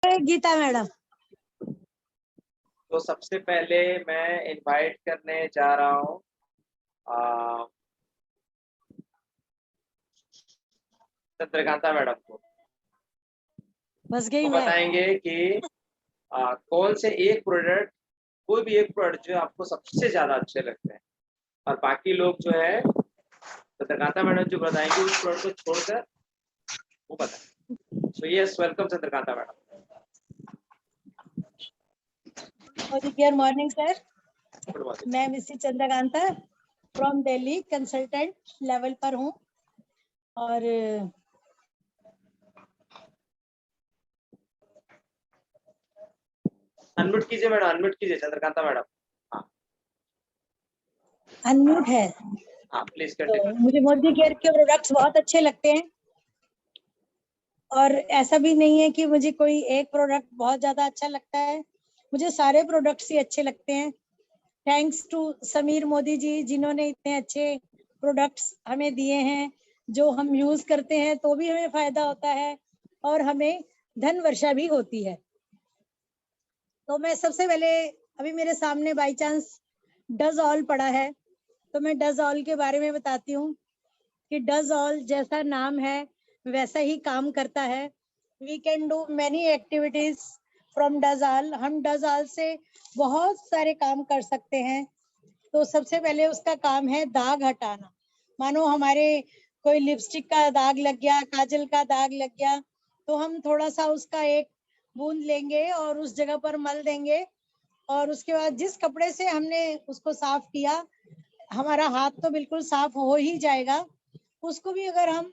Gita madam. तो सबसे पहले मैं इनवाइट करने जा रहा हूँ चंद्रकांता मैडम को। बस गई वो मैं। बताएंगे कि कौन से एक प्रोडक्ट, कोई भी एक प्रोडक्ट जो आपको सबसे ज्यादा अच्छे लगते हैं, और बाकी लोग जो है चंद्रकांता मैडम जो बताएंगे उस प्रोडक्ट को छोड़कर वो बताएं। So yes, welcome Chandrakanta madam. Good morning sir. Good morning. मैं Mrs Chandrakanta from Delhi consultant level पर हूँ और अनम्यूट कीजिए मैडम, अनम्यूट कीजिए चंद्रकांता मैडम। हाँ अनम्यूट है। हाँ प्लीज तो कंटिन्यू। मुझे मोदी केयर के प्रोडक्ट्स बहुत अच्छे लगते हैं और ऐसा भी नहीं है कि मुझे कोई एक प्रोडक्ट बहुत ज्यादा अच्छा लगता है, मुझे सारे प्रोडक्ट्स ही अच्छे लगते हैं। थैंक्स टू समीर मोदी जी, जिन्होंने इतने अच्छे प्रोडक्ट्स हमें दिए हैं जो हम यूज करते हैं तो भी हमें फायदा होता है और हमें धन वर्षा भी होती है। तो मैं सबसे पहले, अभी मेरे सामने बाई चांस डज ऑल पड़ा है तो मैं डज ऑल के बारे में बताती हूँ कि डज ऑल जैसा नाम है वैसा ही काम करता है। We can do many activities from does all. हम डज ऑल से बहुत सारे काम कर सकते हैं। तो सबसे पहले उसका काम है दाग हटाना। मानो हमारे कोई लिपस्टिक का दाग लग गया, काजल का दाग लग गया, तो हम थोड़ा सा उसका एक बूंद लेंगे और उस जगह पर मल देंगे और उसके बाद जिस कपड़े से हमने उसको साफ किया, हमारा हाथ तो बिल्कुल साफ हो ही जाएगा, उसको भी अगर हम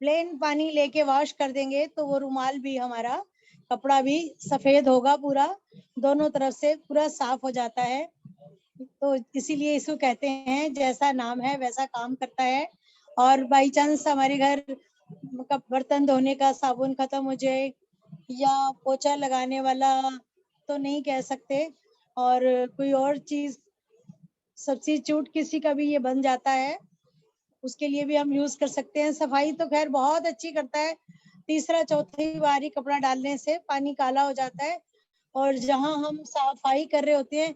प्लेन पानी लेके वॉश कर देंगे तो वो रुमाल भी, हमारा कपड़ा भी सफेद होगा, पूरा दोनों तरफ से पूरा साफ हो जाता है। तो इसीलिए इसको कहते हैं जैसा नाम है वैसा काम करता है। और बाई चांस हमारे घर का बर्तन धोने का साबुन खत्म हो जाए या पोछा लगाने वाला तो नहीं कह सकते, और कोई और चीज सब्स्टिट्यूट किसी का भी ये बन जाता है, उसके लिए भी हम यूज कर सकते हैं। सफाई तो खैर बहुत अच्छी करता है, तीसरा चौथी बारी कपड़ा डालने से पानी काला हो जाता है और जहां हम सफाई कर रहे होते हैं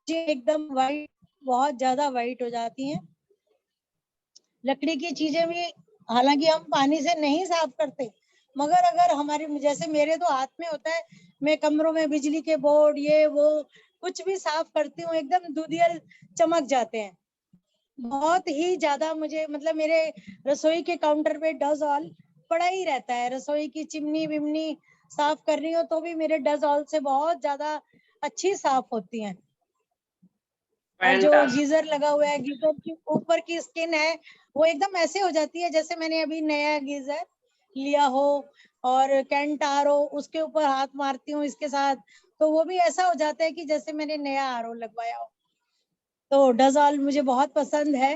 एकदम वाइट, बहुत ज्यादा वाइट हो जाती हैं। लकड़ी की चीजें भी हालांकि हम पानी से नहीं साफ करते, मगर अगर हमारे, जैसे मेरे तो हाथ में होता है, मैं कमरों में बिजली के बोर्ड ये वो कुछ भी साफ करती हूँ, एकदम दूधियल चमक जाते हैं। बहुत ही ज्यादा मुझे, मतलब मेरे रसोई के काउंटर पे डज ऑल पड़ा ही रहता है। रसोई की चिमनी विमनी साफ कर रही हो तो भी मेरे डज ऑल से बहुत ज्यादा अच्छी साफ होती हैं। और जो गीजर लगा हुआ है, गीजर की ऊपर की स्किन है वो एकदम ऐसे हो जाती है जैसे मैंने अभी नया गीजर लिया हो और कैंट हो, उसके ऊपर हाथ मारती हूँ इसके साथ तो वो भी ऐसा हो जाता है कि जैसे मैंने नया आरओ लगवाया हो। तो डजॉल मुझे बहुत पसंद है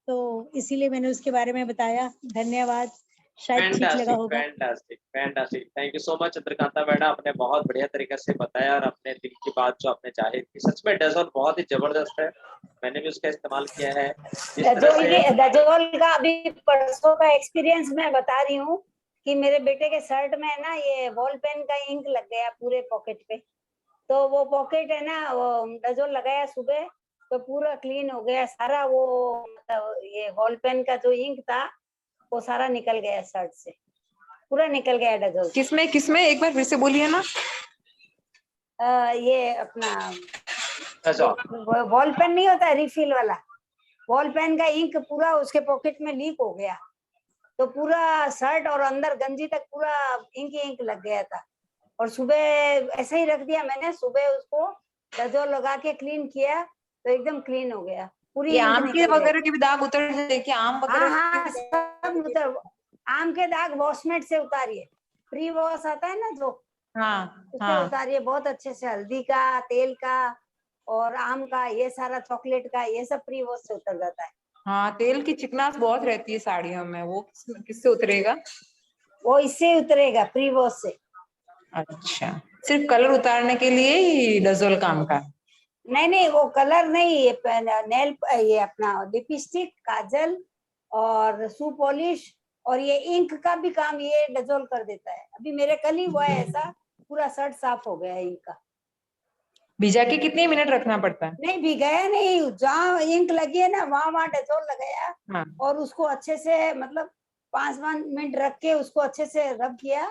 तो इसीलिए मैंने उसके बारे में बताया। धन्यवाद, शायद ठीक लगा होगा। Fantastic fantastic, thank you so much Chandrakanta madam, आपने बहुत बढ़िया तरीके से बताया और अपने दिल की बात जो आपने जाहिर की। सच में डजॉल बहुत ही जबरदस्त है, मैंने भी उसका इस्तेमाल किया है। डजोल का अभी परसों का एक्सपीरियंस मैं बता रही हूँ कि मेरे बेटे के शर्ट में ना ये बॉल पेन का इंक लग गया पूरे पॉकेट पे, तो वो पॉकेट है ना, वो डजोल लगाया सुबह तो पूरा क्लीन हो गया सारा। वो मतलब ये बॉल पेन का जो इंक था वो सारा निकल गया, शर्ट से पूरा निकल गया डजोल। किसमें किसमें एक बार फिर से बोलिए ना। ये अपना बॉल पेन नहीं होता रिफिल वाला, बॉल पेन का इंक पूरा उसके पॉकेट में लीक हो गया, तो पूरा शर्ट और अंदर गंजी तक पूरा इंक लग गया था। और सुबह ऐसे ही रख दिया मैंने, सुबह उसको डजोल लगा के क्लीन किया तो एकदम क्लीन हो गया पूरी। आम के वगैरह के भी दाग उतर जाते क्या? आम वगैरह? हाँ सब उतर, आम के दाग वॉशमेट से उतारिए, प्री वॉश आता है ना जो, उससे उतारिए बहुत अच्छे से। हल्दी का, तेल का और आम का, ये सारा चॉकलेट का, ये सब प्री वॉश से उतर जाता है। हाँ, तेल की चिकनास बहुत रहती है साड़ियों में, वो किससे उतरेगा? वो इससे उतरेगा, प्री वॉश से। अच्छा, सिर्फ कलर उतारने के लिए ही डजोल काम का? नहीं वो कलर नहीं, ये नेल, ये अपना लिपस्टिक, काजल और शू पॉलिश और ये इंक का भी काम ये डजोल कर देता है। अभी मेरे कल ही हुआ है ऐसा, पूरा शर्ट साफ हो गया है इंक का। भिजा के कितने मिनट रखना पड़ता है? नहीं भिगाया नहीं, जहाँ इंक लगी है ना वहां डजोल लगाया हाँ। और उसको अच्छे से मतलब 5 मिनट रख के उसको अच्छे से रब किया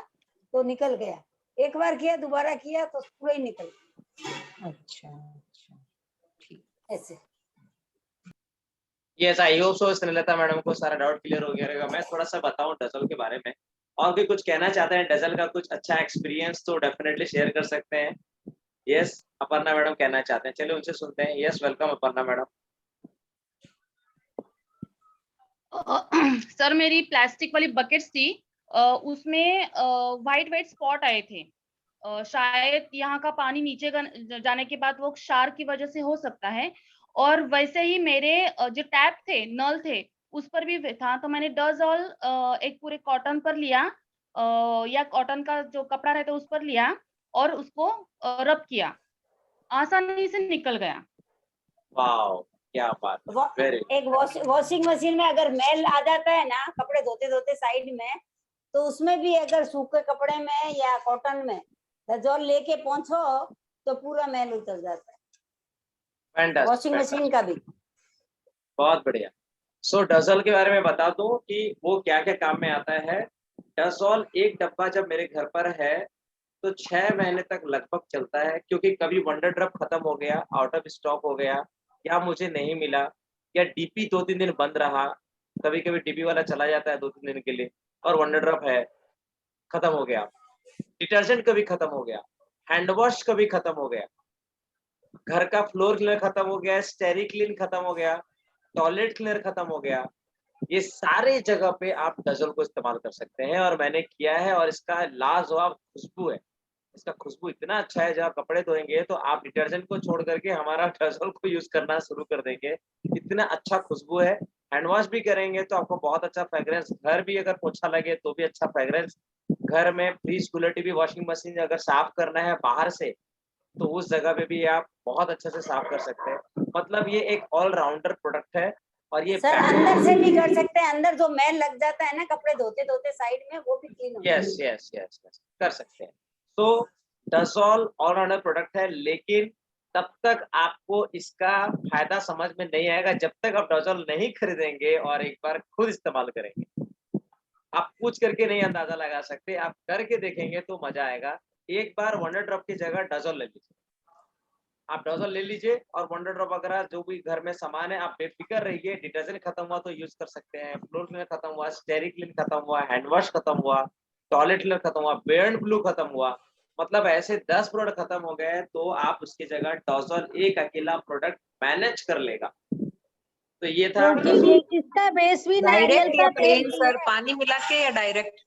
तो निकल गया। एक बार किया, दोबारा किया तो पूरा ही निकल गया। अच्छा ठीक। ऐसे yes, I hope so Snehlata madam को सारा डाउट क्लियर हो गया रहेगा। मैं थोड़ा सा बताऊं डजल के बारे में, और भी कुछ कहना चाहते हैं डजल का कुछ अच्छा एक्सपीरियंस तो डेफिनेटली शेयर कर सकते हैं। यस, अपर्णा मैडम कहना चाहते हैं, चलिए उनसे सुनते हैं। Yes, welcome Aparna madam. Sir मेरी प्लास्टिक वाली बकेट्स थी, उसमें वाइट वाइट स्पॉट आए थे। शायद यहाँ का पानी नीचे जाने के बाद वो क्षार की वजह से हो सकता है। और वैसे ही मेरे जो टैप थे, नल थे, उस पर भी था। तो मैंने डजॉल एक पूरे कॉटन पर लिया, या कॉटन का जो कपड़ा रहता है उस पर लिया और उसको रब किया, आसानी से निकल गया। वाओ, क्या बात, वेरी। एक वॉशिंग मशीन में अगर मैल आ जाता है ना कपड़े धोते धोते साइड में, तो उसमें भी अगर सूखे कपड़े में या कॉटन में डजोल लेके पहुंचो तो पूरा मैल उतर जाता है। वॉशिंग मशीन का भी। बहुत बढ़िया। सो डजल के बारे में बता दूं कि वो क्या क्या काम में आता है। डजॉल एक डब्बा जब मेरे घर पर है तो 6 महीने तक लगभग चलता है, क्योंकि कभी वंडर ड्रॉप खत्म हो गया, आउट ऑफ स्टॉक हो गया, या मुझे नहीं मिला, या डीपी 2-3 दिन बंद रहा। कभी कभी डीपी वाला चला जाता है 2-3 दिन के लिए और वंडर ड्रॉप है, खत्म हो गया। डिटर्जेंट कभी खत्म हो गया, हैंड वॉश कभी खत्म हो गया, घर का फ्लोर क्लीनर खत्म हो गया, स्टेरी क्लीन खत्म हो गया, टॉयलेट क्लीनर खत्म हो गया। ये सारे जगह पे आप डजल को इस्तेमाल कर सकते हैं, और मैंने किया है, और इसका लाजवाब खुशबू है। इसका खुशबू इतना अच्छा है, जब आप कपड़े धोएंगे तो आप डिटर्जेंट को छोड़ करके हमारा डजल को यूज करना शुरू कर देंगे। इतना अच्छा खुशबू है। हैंड वॉश भी करेंगे तो आपको बहुत अच्छा फ्रेग्रेंस, घर भी अगर पोछा लगे तो भी अच्छा फ्रेग्रेंस, घर में fridge, cooler, TV, washing machine अगर साफ करना है बाहर से तो उस जगह पे भी आप बहुत अच्छे से साफ कर सकते हैं। मतलब ये एक ऑलराउंडर प्रोडक्ट है। और ये सर अंदर से भी कर सकते हैं, अंदर जो मैल लग जाता है ना कपड़े धोते धोते साइड में, वो भी क्लीन हो यस यस यस कर सकते हैं। तो डजॉल ऑलराउंडर प्रोडक्ट है, लेकिन तब तक आपको इसका फायदा समझ में नहीं आएगा जब तक आप डजॉल नहीं खरीदेंगे और एक बार खुद इस्तेमाल करेंगे। आप पूछ करके नहीं अंदाजा लगा सकते, आप करके देखेंगे तो मजा आएगा। एक बार वंडर ड्रॉप की जगह डजॉल ले लीजिए, आप डजल ले लीजिए, और वंडर ड्रॉप वगैरह जो भी घर में सामान है आप बेफिक्र रहिए। डिटर्जेंट खत्म हुआ तो यूज कर सकते हैं, फ्लोर क्लीनर खत्म हुआ, स्टेरी क्लीन खत्म हुआ, हैंड वॉश खत्म हुआ, टॉयलेट क्लीनर खत्म हुआ, बेयर्न ब्लू खत्म हुआ, मतलब ऐसे 10 प्रोडक्ट खत्म हो गए तो आप उसकी जगह डजल एक अकेला प्रोडक्ट मैनेज कर लेगा। तो ये था क्योंकि इसका बेस भी नारियल डायरेक्ट का या तेल प्लेन भी सर, है। पानी मिला के या डायरेक्ट?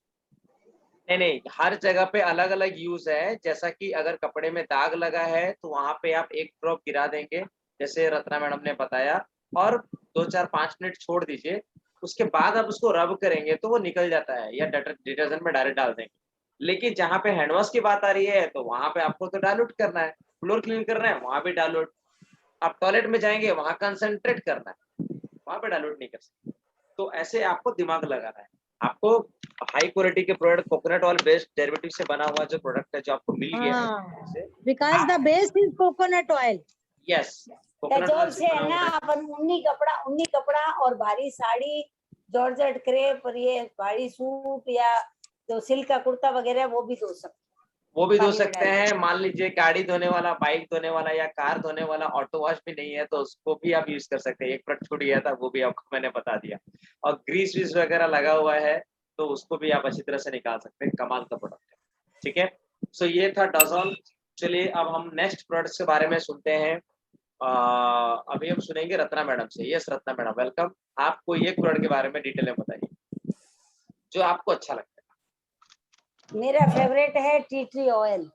नहीं, हर जगह पे अलग अलग यूज है। जैसा कि अगर कपड़े में दाग लगा है तो वहां पे आप एक ड्रॉप गिरा देंगे, जैसे रत्ना मैडम ने बताया, और 2-4-5 मिनट छोड़ दीजिए। उसके बाद आप उसको रब करेंगे तो वो निकल जाता है, या डिटर्जेंट में डायरेक्ट डाल देंगे। लेकिन जहाँ पे हैंडवॉश की बात आ रही है तो वहां पे आपको तो डायलूट करना है, फ्लोर क्लीन करना है वहां भी डायलूट, आप टॉयलेट में जाएंगे वहां कंसंट्रेट करना है, वहां पे डायलूट नहीं कर सकते। तो ऐसे आपको दिमाग लगाना है। आपको हाई क्वालिटी के product, coconut oil based derivative से बना हुआ जो प्रोडक्ट है जो आपको मिल गया है, because the base is coconut oil. Yes, डजोल से है ना अपन ऊनी कपड़ा और भारी साड़ी, जॉर्जेट क्रेप और ये भारी सूट या जो सिल्क का कुर्ता वगैरह वो भी धो सकते, वो भी धो पानी में सकते डाल हैं। मान लीजिए गाड़ी धोने वाला, बाइक धोने वाला या कार धोने वाला ऑटो वॉश भी नहीं है तो उसको भी आप यूज कर सकते हैं। एक प्रोडक्ट छूट गया था, वो भी आपको मैंने बता दिया। और ग्रीस व्रीस वगैरह लगा हुआ है तो उसको भी आप अच्छी तरह से निकाल सकते हैं। कमाल का प्रोडक्ट है, ठीक है। सो ये था डजॉल। चलिए अब हम नेक्स्ट प्रोडक्ट के बारे में सुनते हैं। अभी हम सुनेंगे रत्ना मैडम से। Yes Ratna madam, welcome. आपको ये प्रोडक्ट के बारे में डिटेल में बताइए जो आपको अच्छा लगता है। मेरा फेवरेट है टी ट्री ऑयल,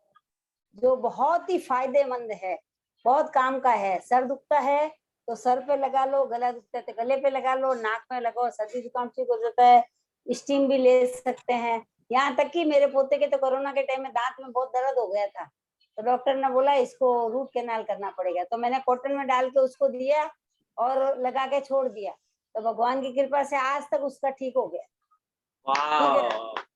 जो बहुत ही फायदेमंद है, बहुत काम का है। सर दुखता है तो सर पे लगा लो, गला दुखता है तो गले पे लगा लो, नाक में लगाओ, सर्दी जुकाम ठीक हो जाता है। स्टीम भी ले सकते हैं। यहाँ तक कि मेरे पोते के तो कोरोना के टाइम में दांत में बहुत दर्द हो गया था, तो डॉक्टर ने बोला इसको रूट कैनाल करना पड़ेगा, तो मैंने कॉटन में डाल के उसको दिया और लगा के छोड़ दिया, तो भगवान की कृपा से आज तक उसका ठीक हो गया। वाह,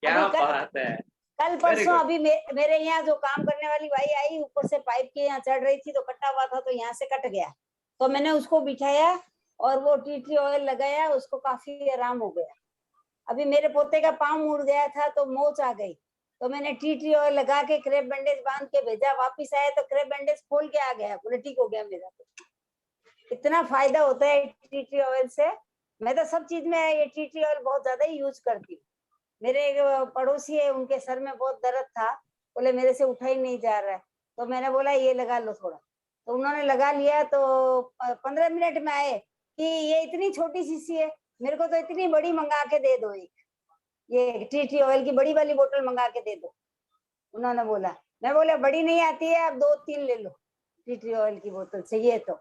क्या अभी बात है। कल Very परसों good. अभी मेरे यहाँ जो काम करने वाली भाई आई, ऊपर से पाइप के यहाँ चढ़ रही थी तो कटा हुआ था, तो यहाँ से कट गया, तो मैंने उसको बिठाया और वो टी ट्री ऑयल लगाया, उसको काफी आराम हो गया। अभी मेरे पोते का पाँव मुड़ गया था तो मोच आ गई, तो मैंने टी ट्री ऑयल लगा के क्रेप बैंडेज बांध के भेजा, वापिस आया तो क्रेप बैंडेज खोल के आ गया, बोले ठीक हो गया मेरा। इतना फायदा होता है टी ट्री ऑयल से। मैं तो सब चीज में ये टी ट्री ऑयल बहुत ज्यादा ही यूज करती हूँ। मेरे एक पड़ोसी है, उनके सर में बहुत दर्द था, बोले मेरे से उठा ही नहीं जा रहा है, तो मैंने बोला ये लगा लो थोड़ा, तो उन्होंने लगा लिया, तो 15 मिनट में आए कि ये इतनी छोटी शीशी है, मेरे को तो इतनी बड़ी मंगा के दे दो, एक ये टी ट्री ऑयल की बड़ी वाली बोतल मंगा के दे दो, उन्होंने बोला। मैं बोला बड़ी नहीं आती है, आप 2-3 ले लो टी ट्री ऑयल की बोतल चाहिए तो,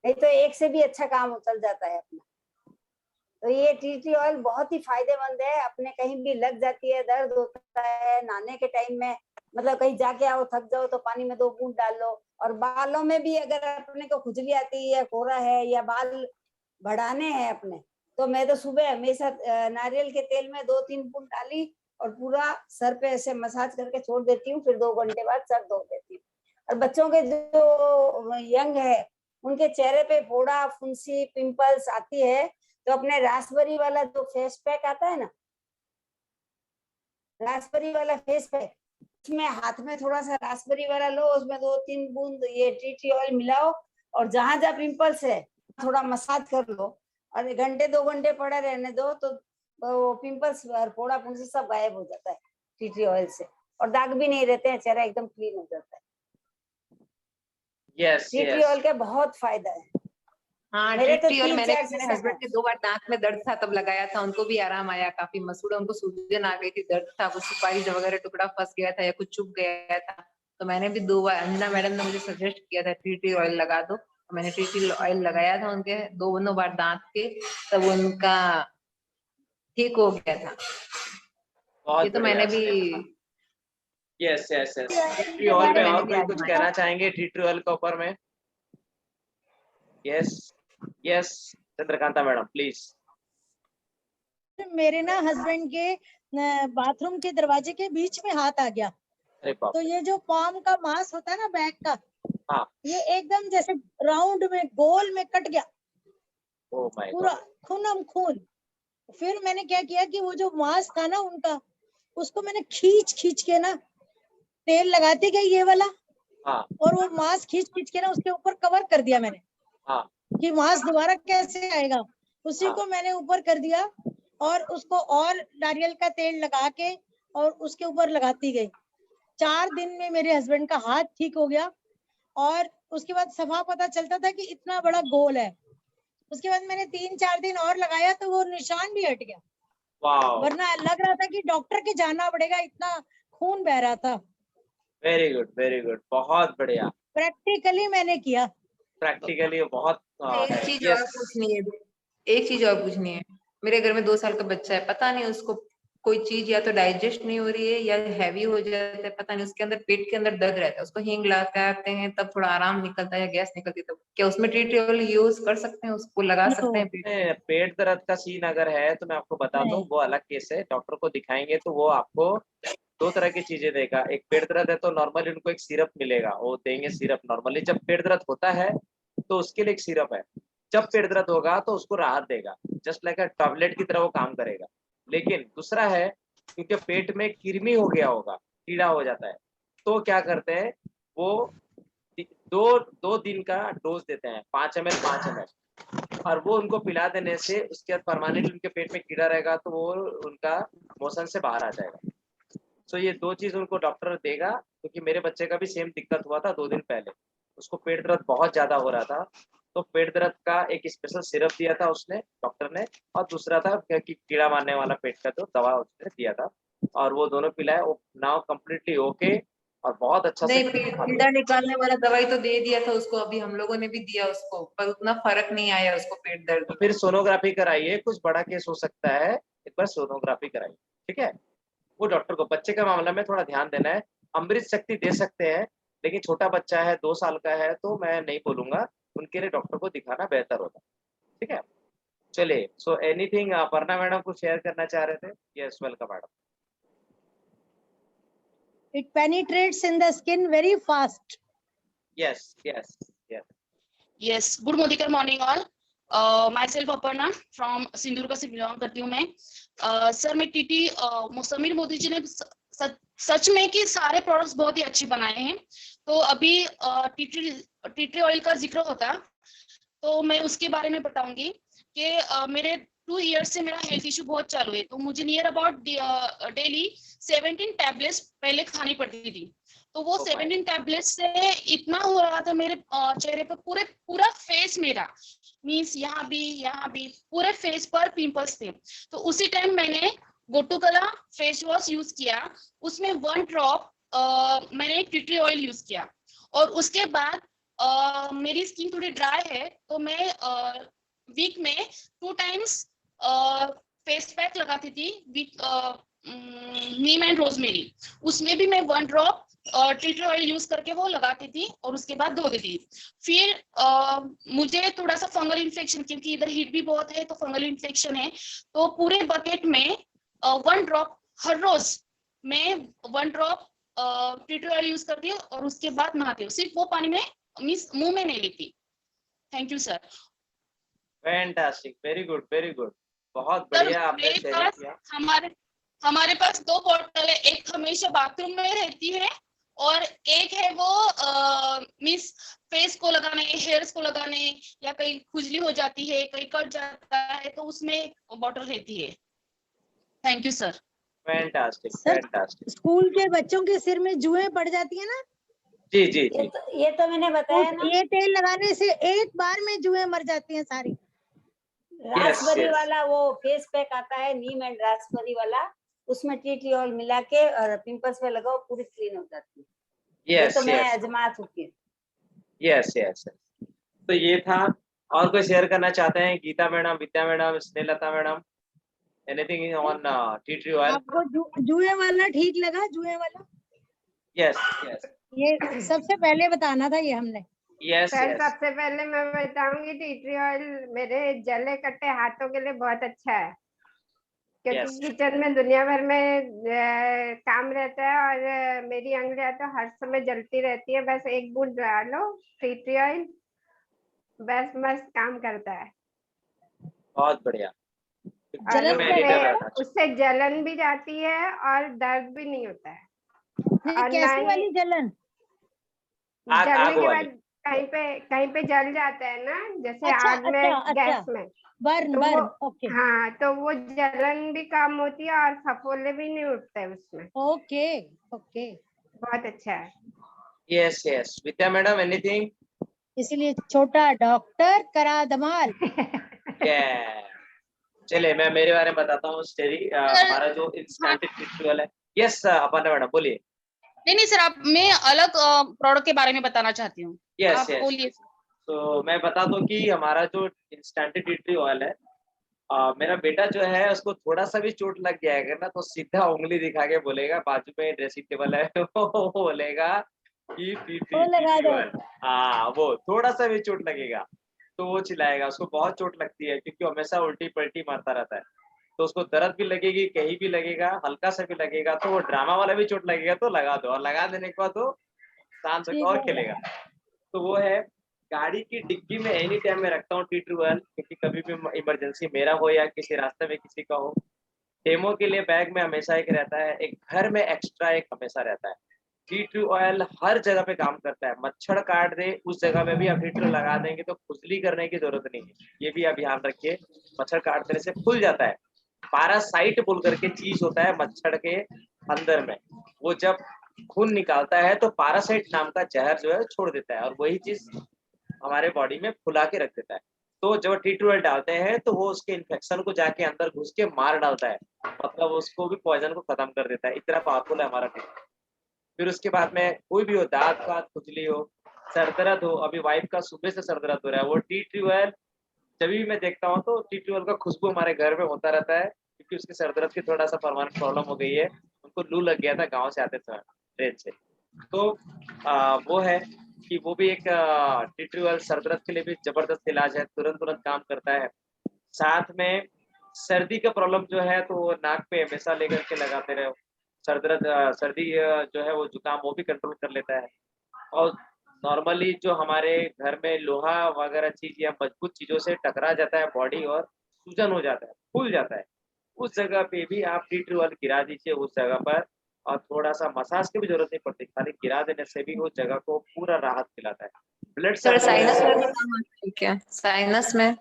नहीं तो एक से भी अच्छा काम चल जाता है अपना। तो ये टी ट्री ऑयल बहुत ही फायदेमंद है, अपने कहीं भी लग जाती है, दर्द होता है, नहाने के टाइम में, मतलब कहीं जाके आओ थक जाओ तो पानी में 2 बूंद डाल लो। और बालों में भी अगर अपने को खुजली आती है, कोहरा है या बाल बढ़ाने हैं अपने, तो मैं तो सुबह हमेशा नारियल के तेल में 2-3 बूंद डाली और पूरा सर पे ऐसे मसाज करके छोड़ देती हूँ, फिर 2 घंटे बाद सर धो देती हूँ। और बच्चों के जो यंग है उनके चेहरे पे फोड़ा, फुंसी, पिंपल्स आती है, तो अपने रास्पबेरी वाला जो फेस पैक आता है ना, रास्पबेरी वाला फेस पैक, उसमें हाथ में थोड़ा सा रास्पबेरी वाला लो, उसमें 2-3 बूंद ये टी ट्री ऑयल मिलाओ और जहां जहां पिंपल्स है थोड़ा मसाज कर लो और 1 घंटे 2 घंटे पड़ा रहने दो, तो वो पिंपल्स और फोड़ा फुंसी सब गायब हो जाता है टी ट्री ऑयल से, और दाग भी नहीं रहते हैं, चेहरा एकदम क्लीन हो जाता है। Yes, tea tree yes. Oil का बहुत फायदा है। हाँ, मेरे तो टी और 3-4 मेरे से हस्बैंड के 2 बार दांत में दर्द था तब लगाया था, उनको भी आराम आया, काफी मसूड़ा, उनको सूजन आ गई थी, दर्द था, कुछ सुपारी वगैरह टुकड़ा फंस गया था या कुछ चुभ गया था, तो मैंने भी 2 बार, अंजना मैडम ने मुझे सजेस्ट किया था टी ट्री ऑयल लगा दो, तो मैंने टी ट्री ऑयल लगाया था उनके दोनों बार दांत के, तब उनका ठीक हो गया था। बहुत ये तो बढ़िया। मैंने भी yes yes yes. Tea tree के ऑयल बारे में में और कोई कुछ आजमाया। कहना चाहेंगे टी ट्री ऑयल के ऊपर में? Yes yes, Chandrakanta madam please. मेरे ना हस्बैंड के बाथरूम के दरवाजे के बीच में हाथ आ गया, अरे बाप तो रे। ये जो पाम का मांस होता है ना बैक का, हाँ। ये एकदम जैसे राउंड में गोल में कट गया, ओ माय पूरा गॉड। खूनम खून। फिर मैंने क्या किया कि वो जो मांस था ना उनका, उसको मैंने खींच खींच के ना तेल लगाती गई ये वाला, हाँ और वो मांस खींच खींच के ना उसके ऊपर कवर कर दिया मैंने, हाँ कि मांस दोबारा कैसे आएगा, उसी हाँ। को मैंने ऊपर कर दिया और उसको और नारियल का तेल लगा के और उसके ऊपर लगाती गई। 4 दिन में मेरे हस्बैंड का हाथ ठीक हो गया, और उसके बाद सफा पता चलता था कि इतना बड़ा गोल है। उसके बाद मैंने 3-4 दिन और लगाया तो वो निशान भी हट गया, वाओ, वरना लग रहा था कि डॉक्टर के जाना पड़ेगा, इतना खून बह रहा था। वेरी गुड, बहुत बढ़िया। प्रैक्टिकली मैंने किया। प्रैक्टिकली बहुत एक है। चीज और यस। पूछनी है, एक चीज और पूछनी है। मेरे घर में 2 साल का बच्चा है, पता नहीं उसको कोई चीज या तो डाइजेस्ट नहीं हो रही है या हैवी हो जाता है, पता नहीं, उसके अंदर पेट के अंदर दर्द रहता है, उसको हींग लगाते हैं तब थोड़ा आराम निकलता है या गैस निकलती है, तब क्या उसमें टी ट्री ऑयल यूज कर सकते हैं, उसको लगा नो, सकते हैं पेट? पेट दर्द का सीन अगर है तो मैं आपको बता दूं, नहीं, वो अलग केस है। डॉक्टर को दिखाएंगे तो वो आपको 2 तरह की चीजें देगा। एक पेट दर्द है तो नॉर्मली उनको एक सिरप मिलेगा, वो देंगे सिरप नॉर्मली। जब पेट दर्द होता है तो उसके लिए एक सिरप है। जब पेट दर्द होगा तो उसको राहत देगा, जस्ट लाइक अ टैबलेट की तरह वो काम करेगा। लेकिन दूसरा है, क्योंकि पेट में कृमि हो गया होगा, कीड़ा हो जाता है, तो क्या करते हैं वो 2 दिन का डोज देते हैं, 5 ml और वो उनको पिला देने से उसके बाद परमानेंटली उनके पेट में कीड़ा रहेगा तो वो उनका मोशन से बाहर आ जाएगा। सो ये 2 चीज उनको डॉक्टर देगा, क्योंकि मेरे बच्चे का भी सेम दिक्कत हुआ था 2 दिन पहले। उसको पेट दर्द बहुत ज्यादा हो रहा था, तो पेट दर्द का एक स्पेशल सिरप दिया था उसने, डॉक्टर ने, और दूसरा था कि कीड़ा मारने वाला पेट का जो दवा उसने दिया था, और वो दोनों पिलाए। वो नाउ कम्प्लीटली ओके और बहुत अच्छा से नहीं, कीड़ा निकालने वाला दवाई तो दे दिया था उसको, अभी हम लोगों ने भी दिया उसको, पर उतना फर्क नहीं आया उसको पेट दर्द तो में। फिर सोनोग्राफी कराइए, कुछ बड़ा केस हो सकता है, एक बार सोनोग्राफी कराइए, ठीक है। वो डॉक्टर को बच्चे का मामला में थोड़ा ध्यान देना है। अमृत शक्ति दे सकते हैं, लेकिन छोटा बच्चा है, 2 साल का है, तो मैं नहीं बोलूंगा, उनके लिए डॉक्टर को दिखाना बेहतर होगा, ठीक है। चलिए, सो एनीथिंग अपर्णा मैडम कुछ शेयर करना चाह रहे थे? Yes, welcome madam. It penetrates in the skin very fast. Yes yes yes. Yes, good morning all. Myself Aparna from Sindhudurg से बिलोंग करती हूँ मैं। सर मैं टीटी समीर मोदी जी ने सच में कि सारे प्रोडक्ट्स बहुत ही अच्छे बनाए हैं। तो अभी टी ऑयल का जिक्र होता, तो मैं उसके बारे में बताऊंगी कि मेरे 2 इयर्स से मेरा हेल्थ इशू बहुत चालू है। तो मुझे नियर अबाउट डेली 17 टैबलेट्स पहले खानी पड़ती थी। तो वो 17 टैबलेट्स से इतना हो रहा था मेरे चेहरे पर, पूरा फेस मेरा मीन्स यहाँ भी पूरे फेस पर पिंपल्स थे। तो उसी टाइम मैंने गोटूकला फेस वॉश यूज किया, उसमें 1 ड्रॉप मैंने टी ऑयल यूज किया। और उसके बाद मेरी स्किन थोड़ी ड्राई है, तो मैं वीक में 2 टाइम्स फेस पैक लगाती थी, नीम एंड रोजमेरी। उसमें भी मैं 1 ड्रॉप टी ऑयल यूज करके वो लगाती थी और उसके बाद धो देती थी। फिर मुझे थोड़ा सा फंगल इन्फेक्शन, क्योंकि इधर हीट भी बहुत है तो फंगल इन्फेक्शन है, तो पूरे बकेट में 1 ड्रॉप हर रोज मैं 1 ड्रॉप टी ऑयल यूज करती हूँ और उसके बाद नहाती हूँ। सिर्फ वो पानी में मीन्स मुंह में नहीं लेती। Thank you sir. Fantastic, very good, बहुत बढ़िया आपने शेयर किया। हमारे पास 2 बॉटल है, एक हमेशा बाथरूम में रहती है और एक है वो मीन्स फेस को लगाने, हेयर्स को लगाने, या कहीं खुजली हो जाती है, कहीं कट जाता है, तो उसमें बॉटल रहती है। Thank you sir. Fantastic. School के बच्चों के सिर में जुएं पड़ जाती है ना, जी जी ये तो मैंने बताया ना, ये तेल लगाने से एक बार में जुएं मर जाती हैं सारी। Raspberry yes. वाला वो फेस पैक आता है, नीम एंड रासबेरी वाला, उसमें टी ऑयल मिला के और पिंपल्स पे लगाओ, पूरी क्लीन हो जाती है। ये तो मैं आजमा चुकी हूँ। यस। तो ये था। और कोई शेयर करना चाहते हैं? Geeta madam, Vidya madam, Snehlata madam, anything on tea oil? आपको जुए वाला ठीक लगा? जुए वाला? यस। ये सबसे पहले बताना था ये हमने। यस। सबसे पहले मैं बताऊंगी टी ऑयल मेरे जले कटे हाथों के लिए बहुत अच्छा है, क्योंकि किचन में दुनिया भर में काम रहता है और मेरी अंगलियां तो हर समय जलती रहती है। बस एक बूंद डालो टी ऑयल, बस मस्त काम करता है। बहुत बढ़िया। उससे जलन भी जाती है और दर्द भी नहीं होता है। और कैसी वाली जलन? जलने के बाद कहीं पे जल जाता है ना, जैसे आग में, गैस में बर्न ओके। हाँ, तो वो जलन भी कम होती है और फफोले भी नहीं उठते उसमें। ओके, बहुत अच्छा है। यस। विद्या मैडम, एनीथिंग? इसीलिए छोटा डॉक्टर करा धमाल। चलिए, मैं मेरे बारे में बताता हूँ स्टोरी। हमारा जो इंस्टेंट टिट्यूअल है। यस अपर्णा मैडम बोलिए। नहीं सर, मैं अलग प्रोडक्ट के बारे में बताना चाहती हूँ। यस बोलिए। तो मैं बता दूं कि हमारा जो इंस्टेंट टी ऑयल है, मेरा बेटा जो है उसको थोड़ा सा भी चोट लग जाएगा ना, तो सीधा उंगली दिखा के बोलेगा, बाजू में ड्रेसिंग टेबल है वो बोलेगा कि टी ऑयल। हाँ, वो थोड़ा सा भी चोट लगेगा तो वो चिल्लाएगा। उसको बहुत चोट लगती है क्योंकि हमेशा उल्टी पलटी मारता रहता है, तो उसको दर्द भी लगेगी, कहीं भी लगेगा, हल्का सा भी लगेगा, तो वो ड्रामा वाला भी चोट लगेगा तो लगा दो, और लगा देने के बाद तो शाम तक और खेलेगा। तो वो है, गाड़ी की डिग्गी में एनी टाइम मैं रखता हूँ टी ऑयल, क्योंकि कभी भी इमरजेंसी मेरा हो या किसी रास्ते में किसी का हो। डेमो के लिए बैग में हमेशा एक रहता है, एक घर में एक्स्ट्रा एक हमेशा रहता है। टी ऑयल हर जगह पे काम करता है। मच्छर काट दे उस जगह में भी आप टी लगा देंगे तो खुजली करने की जरूरत नहीं है, ये भी आप ध्यान रखिए। मच्छर काट देने से खुल जाता है। पैरासाइट बोल करके चीज होता है मच्छर के अंदर में, वो जब खून निकालता है तो पैरासाइट नाम का जहर जो है छोड़ देता है, और वही चीज हमारे बॉडी में फुला के रख देता है। तो जब टी ऑयल डालते हैं तो वो उसके इन्फेक्शन को जाके अंदर घुस के मार डालता है, मतलब उसको भी पॉइजन को खत्म कर देता है। इतना पावरफुल है हमारा टी। फिर उसके बाद में कोई भी हो, दांत का खुजली हो, सर दर्द हो, अभी वाइफ का सुबह से सर दर्द हो रहा है, वो टी ऑयल जब भी मैं देखता हूँ तो टी ऑयल का खुशबू हमारे घर में होता रहता है, क्योंकि उसके सर दर्द की थोड़ा सा परमानेंट प्रॉब्लम हो गई है। उनको लू लग गया था गाँव से आते समय ट्रेन से। तो वो है कि वो भी एक टी ऑयल सर दर्द के लिए भी जबरदस्त इलाज है, तुरंत काम करता है। साथ में सर्दी का प्रॉब्लम जो है तो वो नाक पे हमेशा लेकर के लगाते रहो। सर्दी जो है वो जुकाम वो भी कंट्रोल कर लेता है। और नॉर्मली जो हमारे घर में लोहा वगैरह चीज या मजबूत चीजों से टकरा जाता है बॉडी और सूजन हो जाता है, फूल जाता है, उस जगह पे भी आप टी ट्री ऑयल गिरा दीजिए उस जगह पर। और थोड़ा सा मसाज की भी जरूरत नहीं पड़ती, खाली गिरा देने से भी उस जगह को पूरा राहत मिलाता है। ब्लड सर सर्कुलेशन, साइनस में भी काम आता है क्या? साइनस में?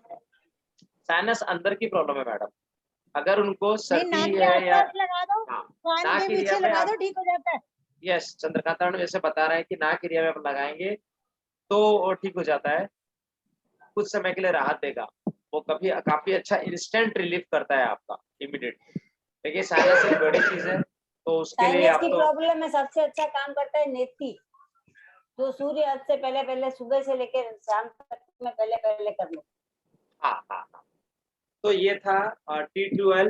साइनस अंदर की प्रॉब्लम है मैडम। अगर उनको नहीं, सर्दी नाक के है या आसपास लगा दो, हाँ, कान नाक के एरिया पीछे में लगा आप, दो, ठीक हो जाता है। यस चंद्रकांता मैडम जैसे बता रहे हैं कि नाक एरिया में आप लगाएंगे तो वो ठीक हो जाता है, कुछ समय के लिए राहत देगा। वो कभी काफी अच्छा इंस्टेंट रिलीफ करता है आपका इमीडिएट। देखिए साइनस एक बड़ी चीज है तो उसके लिए साइनस आप की तो प्रॉब्लम में सबसे अच्छा काम करता है नेती, जो सूर्य अस्त से पहले पहले सुबह से लेकर शाम तक में पहले पहले कर लो। हाँ हाँ हाँ। तो ये था टी ट्री ऑयल,